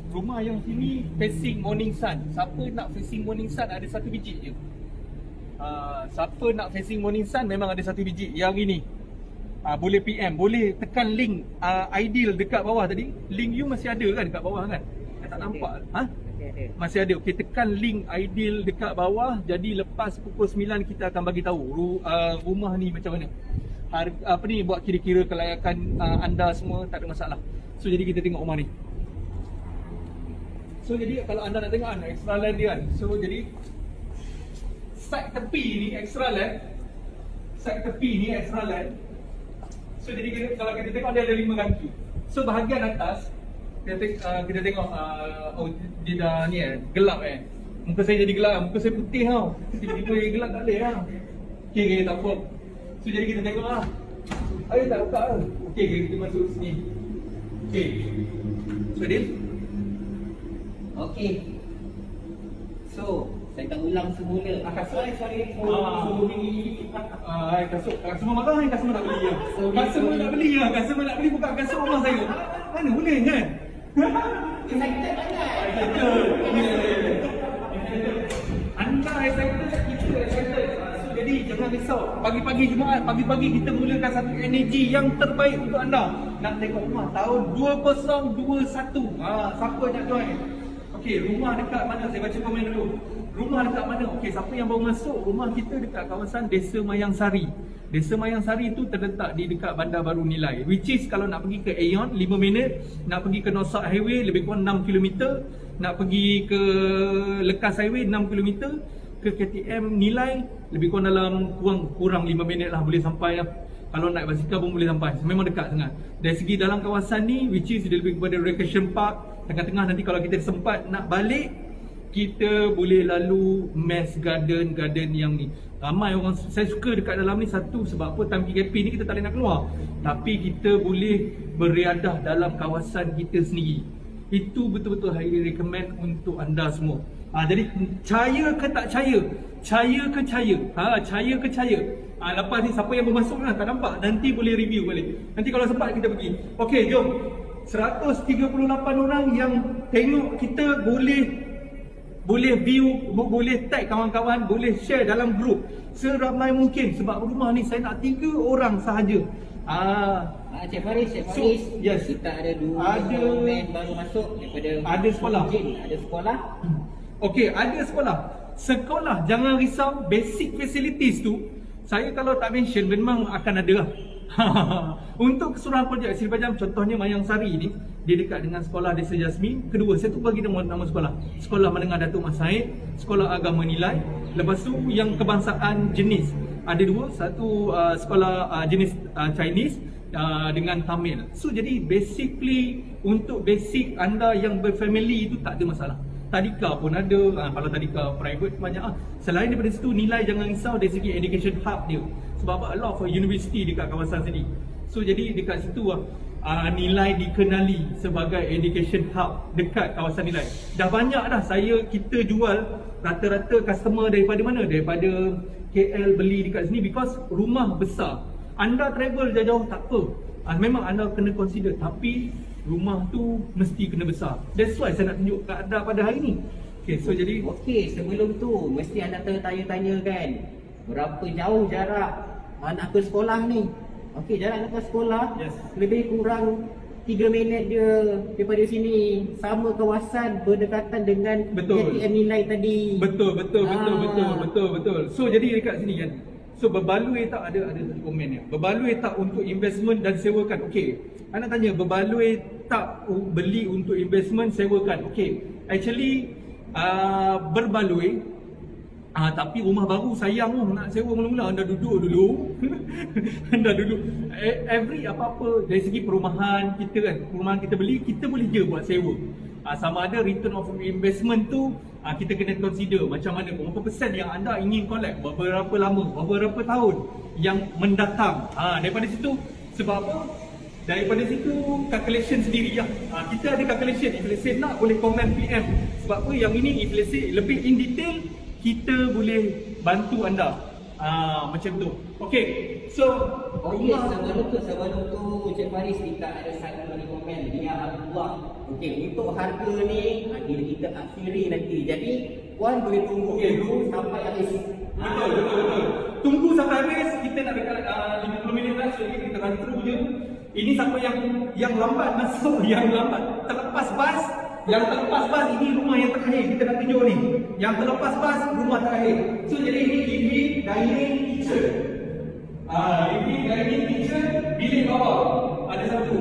Rumah yang sini facing morning sun. Siapa nak facing morning sun ada satu biji je. Siapa nak facing morning sun memang ada satu biji. Yang ini. Boleh PM, boleh tekan link ideal dekat bawah tadi. Link you masih ada kan dekat bawah kan? Saya tak nampak. Masih ada. Okey, tekan link ideal dekat bawah. Jadi lepas pukul 9 kita akan bagi tahu rumah ni macam mana. Apa ni buat kira-kira kelayakan anda semua, tak ada masalah. So jadi kita tengok rumah ni. So jadi kalau anda nak tengok extra land dia kan. So jadi side tepi ni extra land. Side tepi ni extra land. So jadi kalau kita tengok dia ada 5 kaki. So bahagian atas kita tengok dia dah ni gelap muka saya jadi gelap, muka saya putih tau. Tiba-tiba gelap tak boleh lah. Okay, tak apa. So jadi kita tengok lah. Ayo tak buka lah. Okay, kita masuk sini. Okay. So Adil. Okay. So saya tak ulang semula. Kasut Customer marah kan? Customer nak beli lah. Customer nak beli lah. Customer nak beli bukan kasut rumah saya. Mana boleh kan? Excited sangat. Anda excited, kita excited. So jadi jangan risau. Pagi-pagi Jumaat, pagi-pagi kita mulakan satu energi yang terbaik untuk anda. Nak tengok rumah tahun 2021. Siapa nak join? Okey, rumah dekat mana? Saya baca komen dulu. Rumah dekat mana? Okey, siapa yang baru masuk? Rumah kita dekat kawasan Desa Mayang Sari. Desa Mayang Sari tu terletak di dekat Bandar Baru Nilai. Which is kalau nak pergi ke Aeon 5 minit, nak pergi ke North South Highway lebih kurang 6 km, nak pergi ke Lekas Highway 6 km, ke KTM Nilai lebih kurang dalam kurang 5 minit lah boleh sampai lah. Kalau naik basikal pun boleh sampai. Memang dekat sangat. Dari segi dalam kawasan ni, which is dia lebih kepada recreation park. Tengah-tengah nanti kalau kita sempat nak balik, kita boleh lalu Mass Garden yang ni. Ramai orang, saya suka dekat dalam ni. Satu sebab apa, time PKP ni kita tak boleh nak keluar, tapi kita boleh beriadah dalam kawasan kita sendiri. Itu betul-betul highly recommend untuk anda semua. Jadi percaya ke tak percaya? Percaya ke percaya? Percaya ke percaya? Lepas ni siapa yang bermasuk tak nampak, nanti boleh review balik. Nanti kalau sempat kita pergi. Okey, jom. 138 orang yang tengok kita boleh view, boleh tag kawan-kawan, boleh share dalam grup seramai mungkin. Sebab rumah ni saya nak 3 orang sahaja. Cik Faris, yes. Kita ada 2 men baru masuk daripada ada sekolah. Ada sekolah. Okey, ada sekolah. Sekolah jangan risau, basic facilities tu saya kalau tak mention memang akan ada lah. Untuk keseluruhan projek Seri Pajam, contohnya Mayang Sari ni, dia dekat dengan sekolah Desa Jasmine. Kedua, saya tu bagi nama sekolah. Sekolah Menengah Datuk Mas Said, Sekolah Agama Nilai. Lepas tu yang kebangsaan jenis. Ada 2, satu sekolah jenis Chinese dengan Tamil. So jadi basically untuk basic anda yang berfamily itu tak ada masalah. Tadika pun ada, kalau tadika private banyak Selain daripada situ, Nilai jangan risau dari segi education hub dia. Sebab a lot of university dekat kawasan sini. So jadi dekat situ Nilai dikenali sebagai education hub dekat kawasan Nilai. Dah banyak dah kita jual rata-rata customer daripada mana? Daripada KL beli dekat sini because rumah besar. Anda travel jauh-jauh tak apa. Memang anda kena consider, tapi rumah tu mesti kena besar. That's why saya nak tunjuk kat anda pada hari ni. Okay, so jadi sebelum tu mesti anda tanya-tanya kan, berapa jauh jarak nak ke sekolah ni. Okey, jarak nak ke sekolah lebih kurang 3 minit dia daripada sini. Sama kawasan, berdekatan dengan KTM Nilai tadi. Betul. So jadi dekat sini kan. So berbaloi tak, ada satu komen ni. Berbaloi tak untuk investment dan sewakan? Okey, anak tanya berbaloi tak beli untuk investment, sewakan? Okey, actually berbaloi. Tapi rumah baru sayang nak sewa mula-mula. Anda duduk dulu. Anda duduk. Every apa-apa dari segi perumahan kita kan, perumahan kita beli, kita boleh je buat sewa. Sama ada return of investment tu kita kena consider macam mana, berapa persen yang anda ingin collect, berapa lama, berapa tahun yang mendatang. Daripada situ, sebab apa? Daripada situ calculation sendiri lah. Kita ada calculation. If let's say nak, boleh comment PM. Sebab apa? Yang ini if let's say lebih in detail, kita boleh bantu anda. Macam tu. Okay, so Oh yes, sebelum tu Cik Faris kita ada satu rekomen dia Abdullah. Okey, untuk harga ni kita akhiri nanti. Jadi Puan boleh tunggu dulu sampai habis. Betul. Tunggu sampai habis, kita nak dekat 50 minit dah, so kita run through je. Ini siapa yang lambat masuk, yang lambat terlepas bas. Yang terlepas bas ini rumah yang terakhir kita nak tunjuk ni. Yang terlepas bas rumah terakhir. So jadi ini living, dining, kitchen. Living, dining, kitchen, bilik bawah. Ada satu.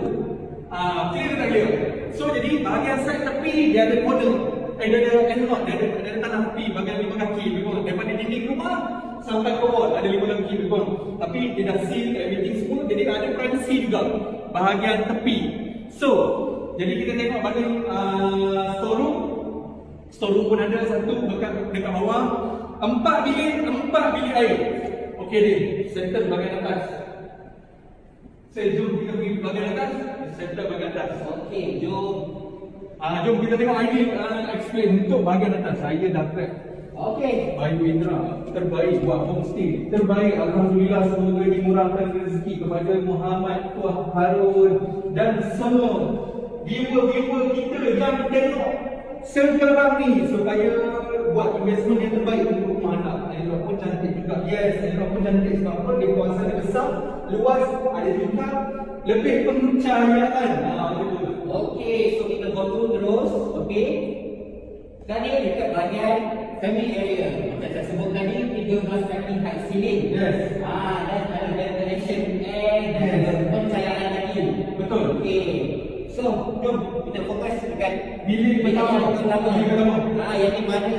Clear tak clear? So jadi bahagian side tepi dia ada corner. Dia ada end-lot, dia ada tanah tepi bahagian 5 kaki lebih kurang. Daripada dinding rumah sampai ke wall ada 5 kaki lebih kurang. Tapi dia dah seal everything semua, jadi ada privacy juga bahagian tepi. So jadi kita tengok bahagian storeroom pun ada satu dekat bawah. 4 bilik air. Okey dia, settle bahagian atas. Jom kita pergi bahagian atas, settle bahagian atas. Okey, jom kita tengok Aidil explain untuk bahagian atas. Saya dah track. Okey. Bayu Indra terbaik buat homestay. Terbaik, alhamdulillah, semoga dimurahkan rezeki kepada Muhammad Tuah Harun dan semua viewer kita yang tengok sekarang ni supaya buat investment yang terbaik untuk rumah anak. Aidil pun cantik juga. Yes, Aidil pun cantik sebab apa? Dia kawasan besar, luas, ada tingkap, lebih pencahayaan. Okey, so kita go through terus. Okey. Tadi dekat bahagian family area. Macam saya sebut tadi 13 kaki high ceiling. Yes. Dan ada ventilation air dan ada pencahayaan lagi. Betul. Okey. So, jom kita fokus dekat bilik pertama. Yang ni baru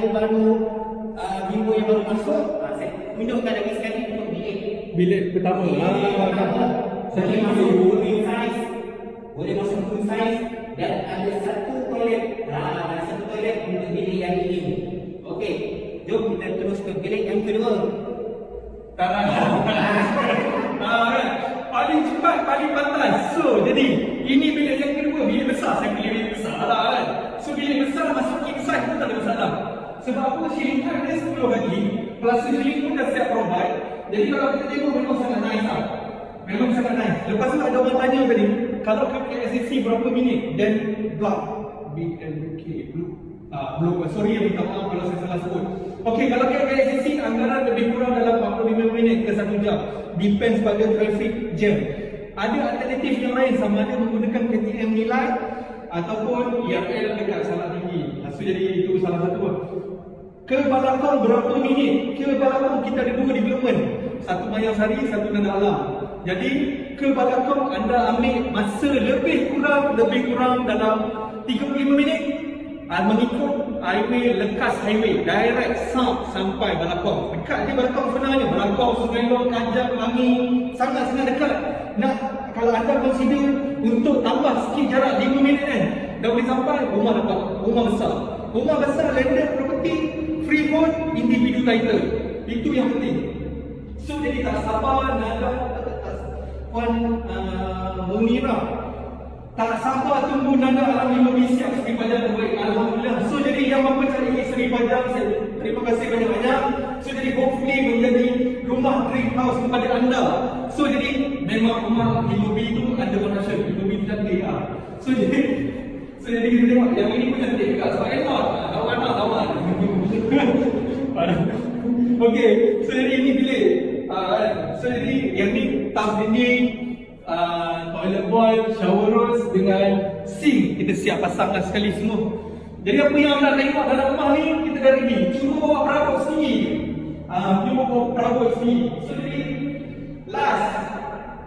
minggu yang baru masuk. Saya tunjukkan lagi sekali untuk bilik pertama. Saya masuk full size. Boleh masuk full size dan ada satu toilet. Ada satu toilet untuk bilik yang ini. Okey, jom kita terus ke bilik yang kedua. Paling cepat, paling pantas. So, jadi ini bilik yang kedua, bilik besar. Saya pilih bilik besar lah kan. So, bilik besar masuk king size pun tak ada masalah. Sebab apa? Ceiling height dia 10 kaki. Plus ceiling pun dah siap provide. Jadi kalau kita tengok memang sangat nice lah. Memang sangat nice. Lepas tu ada orang tanya tadi, kalau ke KSCC berapa minit? Then block BMK belum, sorry ya, minta maaf kalau saya salah sebut. Okey, kalau ke KSCC anggaran lebih kurang dalam 45 minit ke 1 jam. Depends pada traffic jam. Ada alternatif yang lain, sama ada menggunakan KTM nilai ataupun IRL dekat Salak Tinggi. So jadi itu salah satu. Ke Balakong berapa minit? Ke Balakong kita ada 2 development. Satu Mayang Sari, satu Nanda Alam. Jadi ke Balakong anda ambil masa lebih kurang dalam 35 minit. Mengikut highway Lekas Highway, direct south sampai Balakong. Dekat je Balakong sebenarnya. Balakong, Sungai Long, Kajang, Langi, sangat-sangat dekat. Kalau anda consider untuk tambah sikit jarak 5 minit kan, dah boleh sampai rumah dapat, rumah besar. Rumah besar, landed property, freehold, individual title. Itu yang penting. So jadi tak sabar Puan Munira, tak sabar tunggu Nanda Alam 5 siap Seri Pajang terbaik. Alhamdulillah. So jadi yang mempercayai Seri Pajang, saya terima kasih banyak-banyak. So jadi hopefully menjadi rumah dream house kepada anda. So jadi memang rumah 5B itu ada connection. 5B itu cantik lah. So jadi kita tengok yang ini pun cantik juga. Sebab enak lawan. Okey, so jadi ini bilik. So jadi yang ni tub dinding, toilet bowl, shower rose dengan sink kita siap pasangkan sekali semua. Jadi apa yang nak tengok dalam rumah ni kita dah ready. Cuma bawa perabot sendiri. So jadi last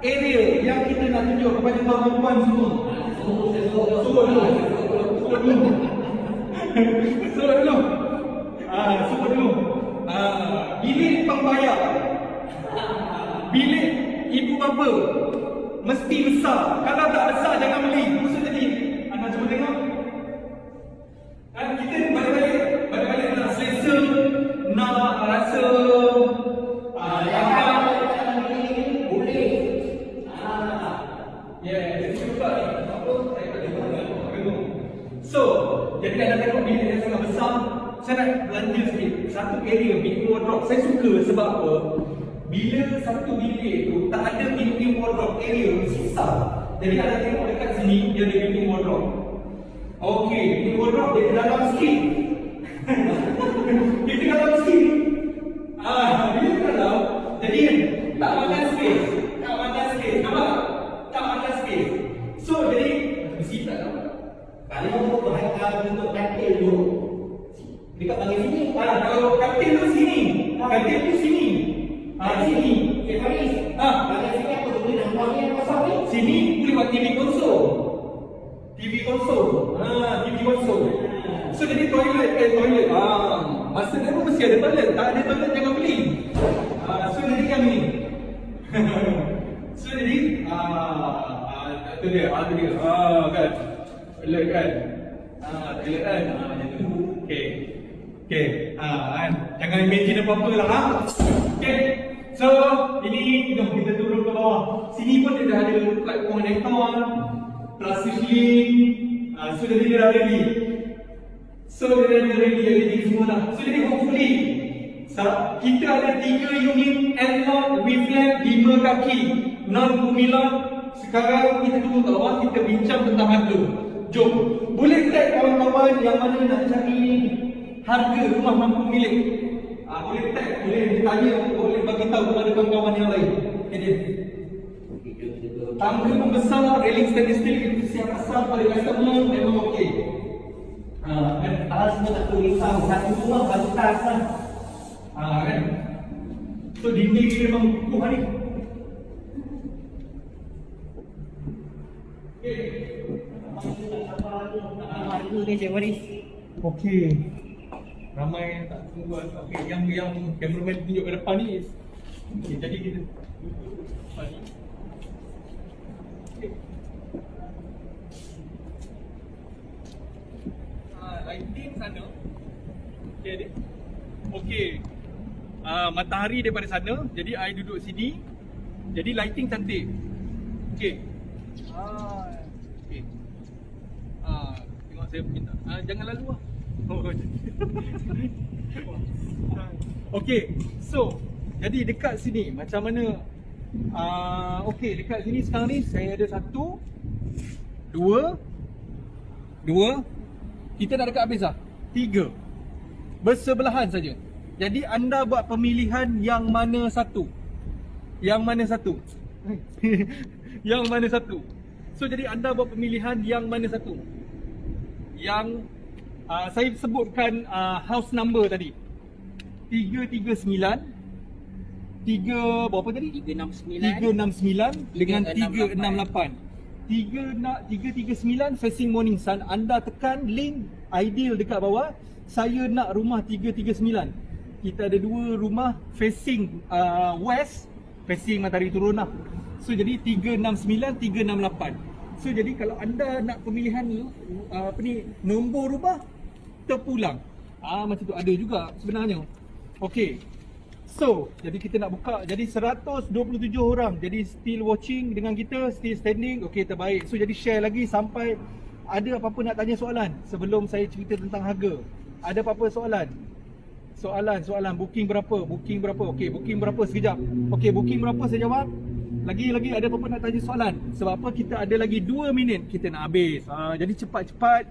area yang kita nak tunjuk kepada tuan-tuan semua. Semua dulu. Bilik pembayar. Bilik ibu bapa mesti besar. Kalau tak besar jangan beli. Maksud tadi anda cuba tengok. Kita balik nak selesa, nak rasa boleh. So, jadi anda tengok bilik yang sangat besar. Saya nak belanja sikit. Satu area big wardrobe. Saya suka sebab apa? bila satu bilik tu tak ada built-in wardrobe area, sisa. Jadi anda tengok dekat sini, dia ada built-in wardrobe. Okey, built-in wardrobe dia dalam sikit. Kita dalam sikit. Bila kalau jadi tak makan space. Tak makan space. Nampak? Tak makan space. So, jadi mesti tak nampak. Kalau bentuk katil tu dekat bahagian sini. Kalau katil tu sini. Katil tu sini. Sini. Faris. Bahagian sini apa tu boleh nampak ni yang pasal ni? Sini boleh buat TV konsol. TV konsol. TV konsol. So jadi toilet. Masa dia pun mesti ada toilet. Tak ada toilet jangan beli. So jadi yang ni. So jadi tu dia. Tu dia. Kan. Toilet kan. Toilet kan. Macam tu. Okey. Kan. Jangan imagine apa-apa lah. Okey. So, ini jom kita turun ke bawah. Sini pun dia dah ada kat connector, plastic link. So jadi dia dah ready. So dia dah ready everything semua dah. So jadi hopefully kita ada 3 unit N-Lock with lamp 5 kaki non Bumilot. Sekarang kita turun ke bawah, kita bincang tentang harga. Jom. Boleh tag kawan-kawan yang mana nak cari harga rumah mampu milik. Boleh tag, boleh tanya, boleh bagi tahu kepada kawan-kawan yang lain. Tangga membesar, railing stainless steel itu siap asal pada customer memang okey. Kalau semua tak perlu risau, satu rumah baru tas lah. Kan? So dinding ni memang kukuh ni. Harga ni Cik Faris. Okey. Ramai tak tunggu. Okey, yang cameraman tunjuk ke depan ni. Okey, jadi kita depan ni. Okey. Lighting sana. Okey adik. Okey. Matahari daripada sana. Jadi I duduk sini. Jadi lighting cantik. Okey. Okey. Tengok saya minta. Jangan lalu lah. Okey. So, jadi dekat sini macam mana? Okey, dekat sini sekarang ni saya ada 1 2 kita dah dekat habis dah. 3 bersebelahan saja. Jadi anda buat pemilihan yang mana satu? Yang mana satu? Yang mana satu? So jadi anda buat pemilihan yang mana satu? Yang saya sebutkan house number tadi. 339 berapa tadi? 369 dengan 368. 339 facing morning sun. Anda tekan link ideal dekat bawah. Saya nak rumah 339. Kita ada 2 rumah facing west, facing matahari turun lah. So jadi 369, 368. So jadi kalau anda nak pemilihan nombor rumah terpulang. Macam tu ada juga sebenarnya. Okey. So, jadi kita nak buka. Jadi 127 orang. Jadi still watching dengan kita, still standing. Okey, terbaik. So jadi share lagi sampai ada apa-apa nak tanya soalan sebelum saya cerita tentang harga. Ada apa-apa soalan? Soalan. Booking berapa? Okey, booking berapa sekejap. Okey, booking berapa saya jawab. Lagi ada apa-apa nak tanya soalan? Sebab apa kita ada lagi 2 minit kita nak habis. Jadi cepat-cepat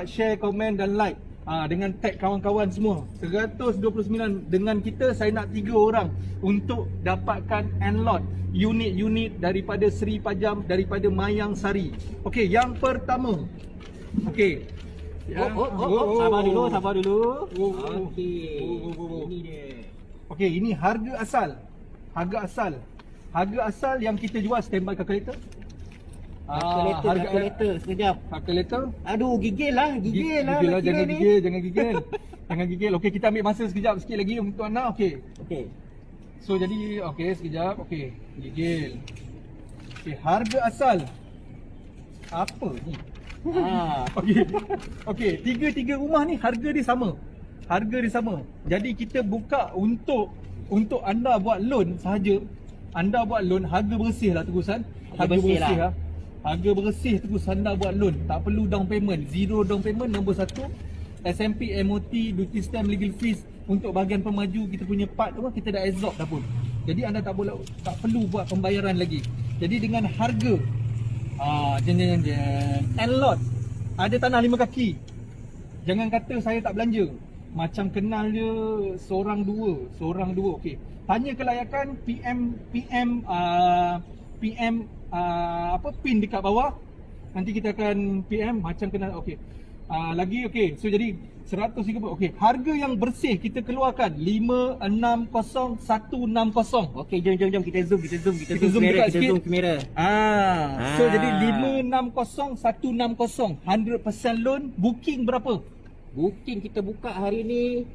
share, komen dan like. Dengan tag kawan-kawan semua. 129 dengan kita. Saya nak 3 orang untuk dapatkan N-Lot unit-unit daripada Seri Pajam, daripada Mayang Sari. Okey, yang pertama. Okey. Sabar dulu. Okey. Ini dia. Okey, ini harga asal. Harga asal yang kita jual standby calculator. Kalkulator sekejap. Kalkulator. Aduh, gigil lah. Jangan gigil. Okey, kita ambil masa sekejap sikit lagi untuk anda. Okey. So jadi sekejap. Okey, gigil. Okey, harga asal. Apa ni? Okey, tiga rumah ni harga dia sama. Jadi kita buka untuk anda buat loan sahaja. Anda buat loan harga bersih lah terusan. Harga bersih terus anda buat loan. Tak perlu down payment. Zero down payment. Nombor 1, SMP, MOT, duty stamp, legal fees untuk bahagian pemaju kita punya part tu kita dah absorb dah pun. Jadi anda tak perlu buat pembayaran lagi. Jadi dengan harga N-Lot ada tanah 5 kaki. Jangan kata saya tak belanja. Macam kenal je seorang dua. Okey. Tanya kelayakan PM pin dekat bawah. Nanti kita akan PM macam kenal. Okey. Lagi okey. So jadi 130. Okey. Harga yang bersih kita keluarkan 560160. Okey, jom kita zoom dekat sikit. zoom kamera. So jadi 560160 100% loan. Booking berapa? Booking kita buka hari ni.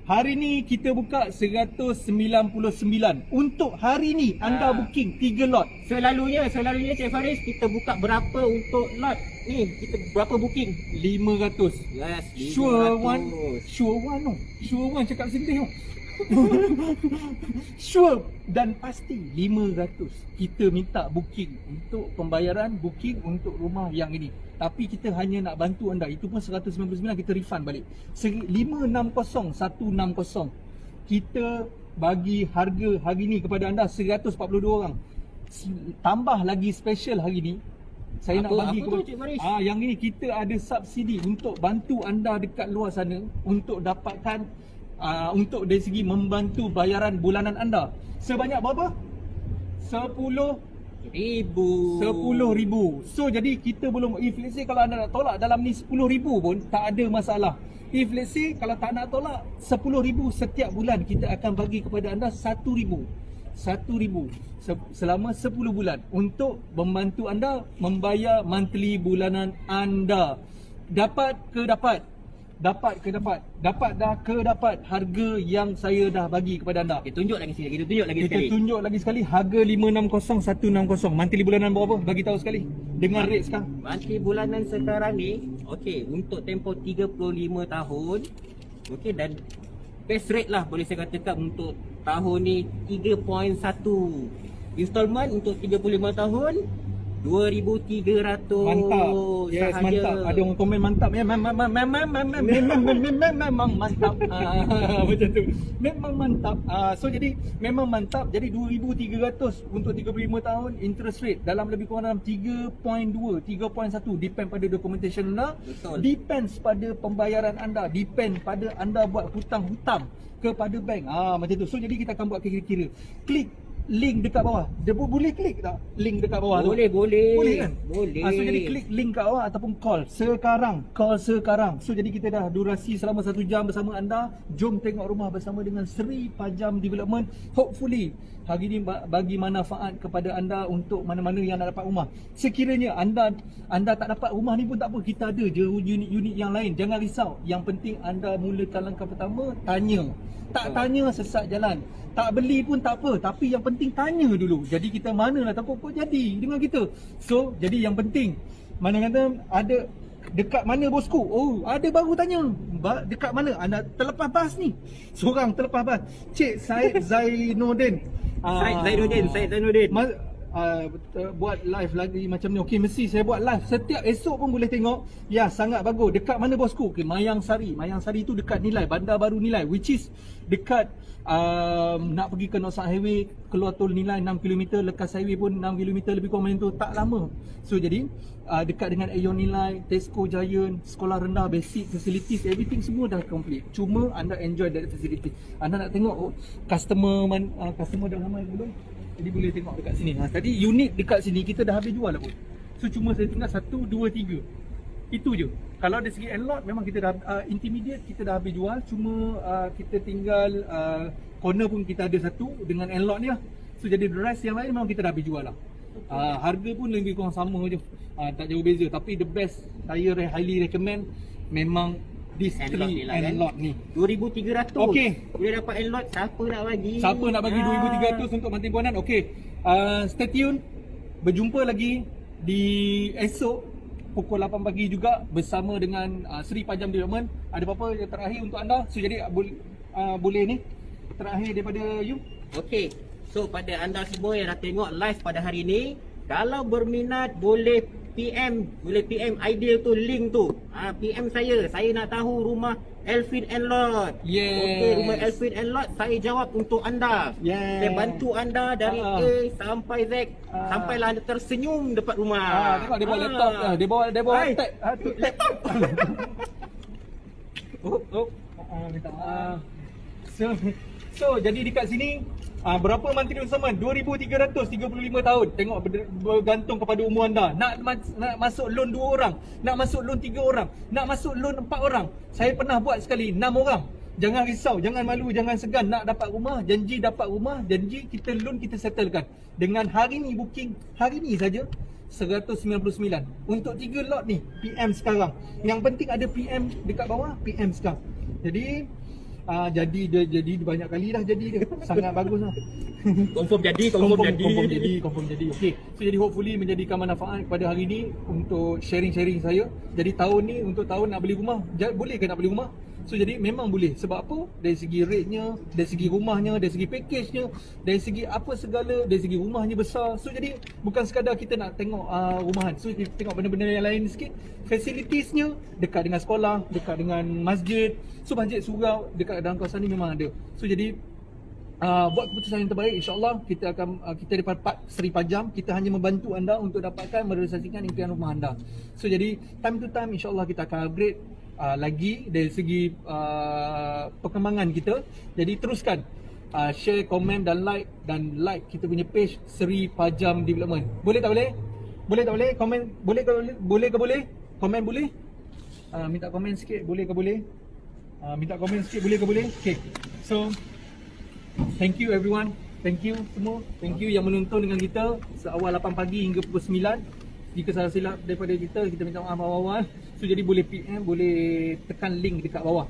Hari ni kita buka 199. Untuk hari ni anda booking 3 lot. Selalunya Cik Faris kita buka berapa untuk lot ni? Kita berapa booking? 500. Yes, 500. Sure one cakap sendiri. Sure dan pasti 500. Kita minta booking untuk pembayaran, booking untuk rumah yang ini. Tapi kita hanya nak bantu anda. Itu pun 199 kita refund balik. 560160. Kita bagi harga hari ni kepada anda 142 orang. Tambah lagi special hari ni. Saya nak bagi yang ini kita ada subsidi untuk bantu anda dekat luar sana untuk dapatkan untuk dari segi membantu bayaran bulanan anda. Sebanyak berapa? 10,000. So jadi kita belum, if let's say kalau anda nak tolak dalam ni 10,000 pun tak ada masalah. If let's say kalau tak nak tolak 10,000 setiap bulan, kita akan bagi kepada anda 1,000 selama 10 bulan untuk membantu anda membayar monthly bulanan anda. Dapat harga yang saya dah bagi kepada anda. Kita tunjuk lagi sekali. Harga 560160. Monthly bulanan berapa? Bagi tahu sekali. Dengan rate sekarang. Monthly bulanan sekarang ni, okey, untuk tempoh 35 tahun. Okey, dan best rate lah boleh saya katakan untuk tahun ni 3.1. Installment untuk 35 tahun 2,300. Mantap. Yes, sahaja. Mantap. Ada orang komen mantap. Memang mantap. Macam tu. Memang mantap. So jadi memang mantap. Jadi 2,300 untuk 35 tahun interest rate dalam lebih kurang dalam 3.2, 3.1 depend pada documentation anda. Betul. Depends pada pembayaran anda, depend pada anda buat hutang-hutang kepada bank. Macam tu. So jadi kita akan buat kira-kira. Klik link dekat bawah. Dia boleh klik tak link dekat bawah boleh, tu? Boleh kan? Boleh. So jadi klik link kat bawah ataupun call sekarang. So jadi kita dah durasi selama 1 jam bersama anda. Jom tengok rumah bersama dengan Sri Pajam Development. Hopefully hari ni bagi manfaat kepada anda untuk mana-mana yang nak dapat rumah. Sekiranya anda tak dapat rumah ni pun tak apa, kita ada je unit-unit yang lain. Jangan risau. Yang penting anda mulakan langkah pertama, tanya. Tak tanya sesat jalan. Tak beli pun tak apa, tapi yang penting tanya dulu. Jadi kita manalah takut kau jadi dengan kita. So jadi yang penting, mana kata ada dekat mana bosku? Oh, ada baru tanya. Dekat mana? Anda terlepas bas ni. Seorang terlepas bas. Cik Syed Zainuddin. Syed Zainuddin. Buat live lagi macam ni. Okey, mesti saya buat live. Setiap esok pun boleh tengok. Ya, sangat bagus. Dekat mana bosku? Okey, Mayang Sari. Mayang Sari tu dekat Nilai, Bandar Baru Nilai, which is dekat nak pergi ke North Highway, keluar tol Nilai 6 km, lekas highway pun 6 km lebih kurang macam tu, tak lama. So jadi dekat dengan Aeon Nilai, Tesco Giant, sekolah rendah, basic facilities, everything semua dah complete. Cuma anda enjoy that facility. Anda nak tengok customer dah ramai belum? Jadi boleh tengok dekat sini. Tadi unit dekat sini kita dah habis jual lah pun. So cuma saya tinggal 1, 2, 3. Itu je. Kalau dari segi N-Lot memang kita dah intermediate kita dah habis jual. Cuma kita tinggal corner pun kita ada satu dengan N-Lot ni lah. So jadi the rest yang lain memang kita dah habis jual lah. Harga pun lebih kurang sama je. Tak jauh beza. Tapi the best saya highly recommend memang this N-Lot ni. 2,300. Okey. Boleh dapat N-Lot. Siapa nak bagi 2,300 untuk mantin buanan? Okey. Stay tune. Berjumpa lagi di esok pukul 8 pagi juga bersama dengan Sri Pajam Development. Ada apa-apa yang terakhir untuk anda? So jadi boleh ni terakhir daripada you. Okey. So pada anda semua yang dah tengok live pada hari ni, kalau berminat boleh PM, boleh PM Ideal tu, link tu. PM saya nak tahu rumah Elfin and Lot. Yeah. Okey, rumah Elfin and Lot saya jawab untuk anda. Yeah. Saya bantu anda dari A sampai Z, sampailah anda tersenyum dekat rumah. Tengok dia bawa laptop, dia bawa Hai. tab. Laptop. Minta maaf. So jadi dekat sini berapa Menteri Usaman? 2335 tahun. Tengok bergantung kepada umur anda. Nak masuk loan 2 orang, nak masuk loan 3 orang, nak masuk loan 4 orang. Saya pernah buat sekali 6 orang. Jangan risau, jangan malu, jangan segan. Nak dapat rumah, janji dapat rumah, janji kita loan kita settlekan. Dengan hari ni booking, hari ni saja 199 untuk 3 lot ni. PM sekarang. Yang penting ada PM dekat bawah, PM sekarang. Jadi jadi banyak kali dah jadi dia. Sangat bagus lah. Confirm jadi. Confirm jadi. Okey. So jadi hopefully menjadikan manfaat pada hari ni untuk sharing-sharing saya. Jadi tahun ni untuk tahun nak beli rumah, boleh ke nak beli rumah? So jadi memang boleh. Sebab apa? Dari segi rate-nya, dari segi rumahnya, dari segi package-nya, dari segi apa segala, dari segi rumahnya besar. So jadi bukan sekadar kita nak tengok rumahan. So kita tengok benda-benda yang lain sikit. Facilities-nya dekat dengan sekolah, dekat dengan masjid. So masjid surau dekat dalam kawasan ni memang ada. So jadi buat keputusan yang terbaik, insyaAllah kita daripada Pak Seri Pajam, kita hanya membantu anda untuk dapatkan merealisasikan impian rumah anda. So jadi time to time insyaAllah kita akan upgrade lagi dari segi perkembangan kita. Jadi teruskan share, komen dan like kita punya page Seri Pajam Development. Boleh tak boleh? Boleh tak boleh? Komen boleh ke boleh? Komen boleh? Minta komen sikit, boleh ke boleh? Minta komen sikit, boleh ke boleh? Okay. So thank you everyone. Thank you semua. Thank you yang menonton dengan kita seawal 8 pagi hingga pukul 9. Jika salah silap daripada kita minta maaf awal-awal. So jadi boleh PM, boleh tekan link dekat bawah.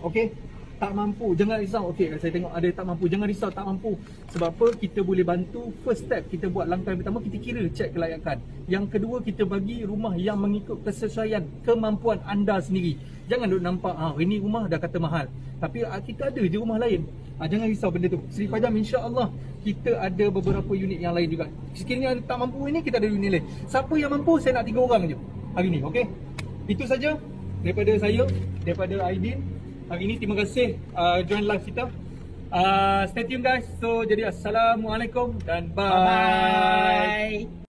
Okey? Tak mampu, jangan risau. Okey, saya tengok ada tak mampu. Jangan risau, tak mampu. Sebab apa? Kita boleh bantu. First step, kita buat langkah yang pertama, kita kira cek kelayakan. Yang kedua, kita bagi rumah yang mengikut kesesuaian kemampuan anda sendiri. Jangan duk nampak, ini rumah dah kata mahal. Tapi kita ada je rumah lain. Jangan risau benda tu. Seri Pajam insya-Allah kita ada beberapa unit yang lain juga. Sekiranya tak mampu ini, kita ada unit lain. Siapa yang mampu, saya nak 3 orang je hari ni. Okey? Itu saja daripada saya, daripada Aidin. Hari ini terima kasih join live kita. Stay tune guys. So jadi assalamualaikum dan bye.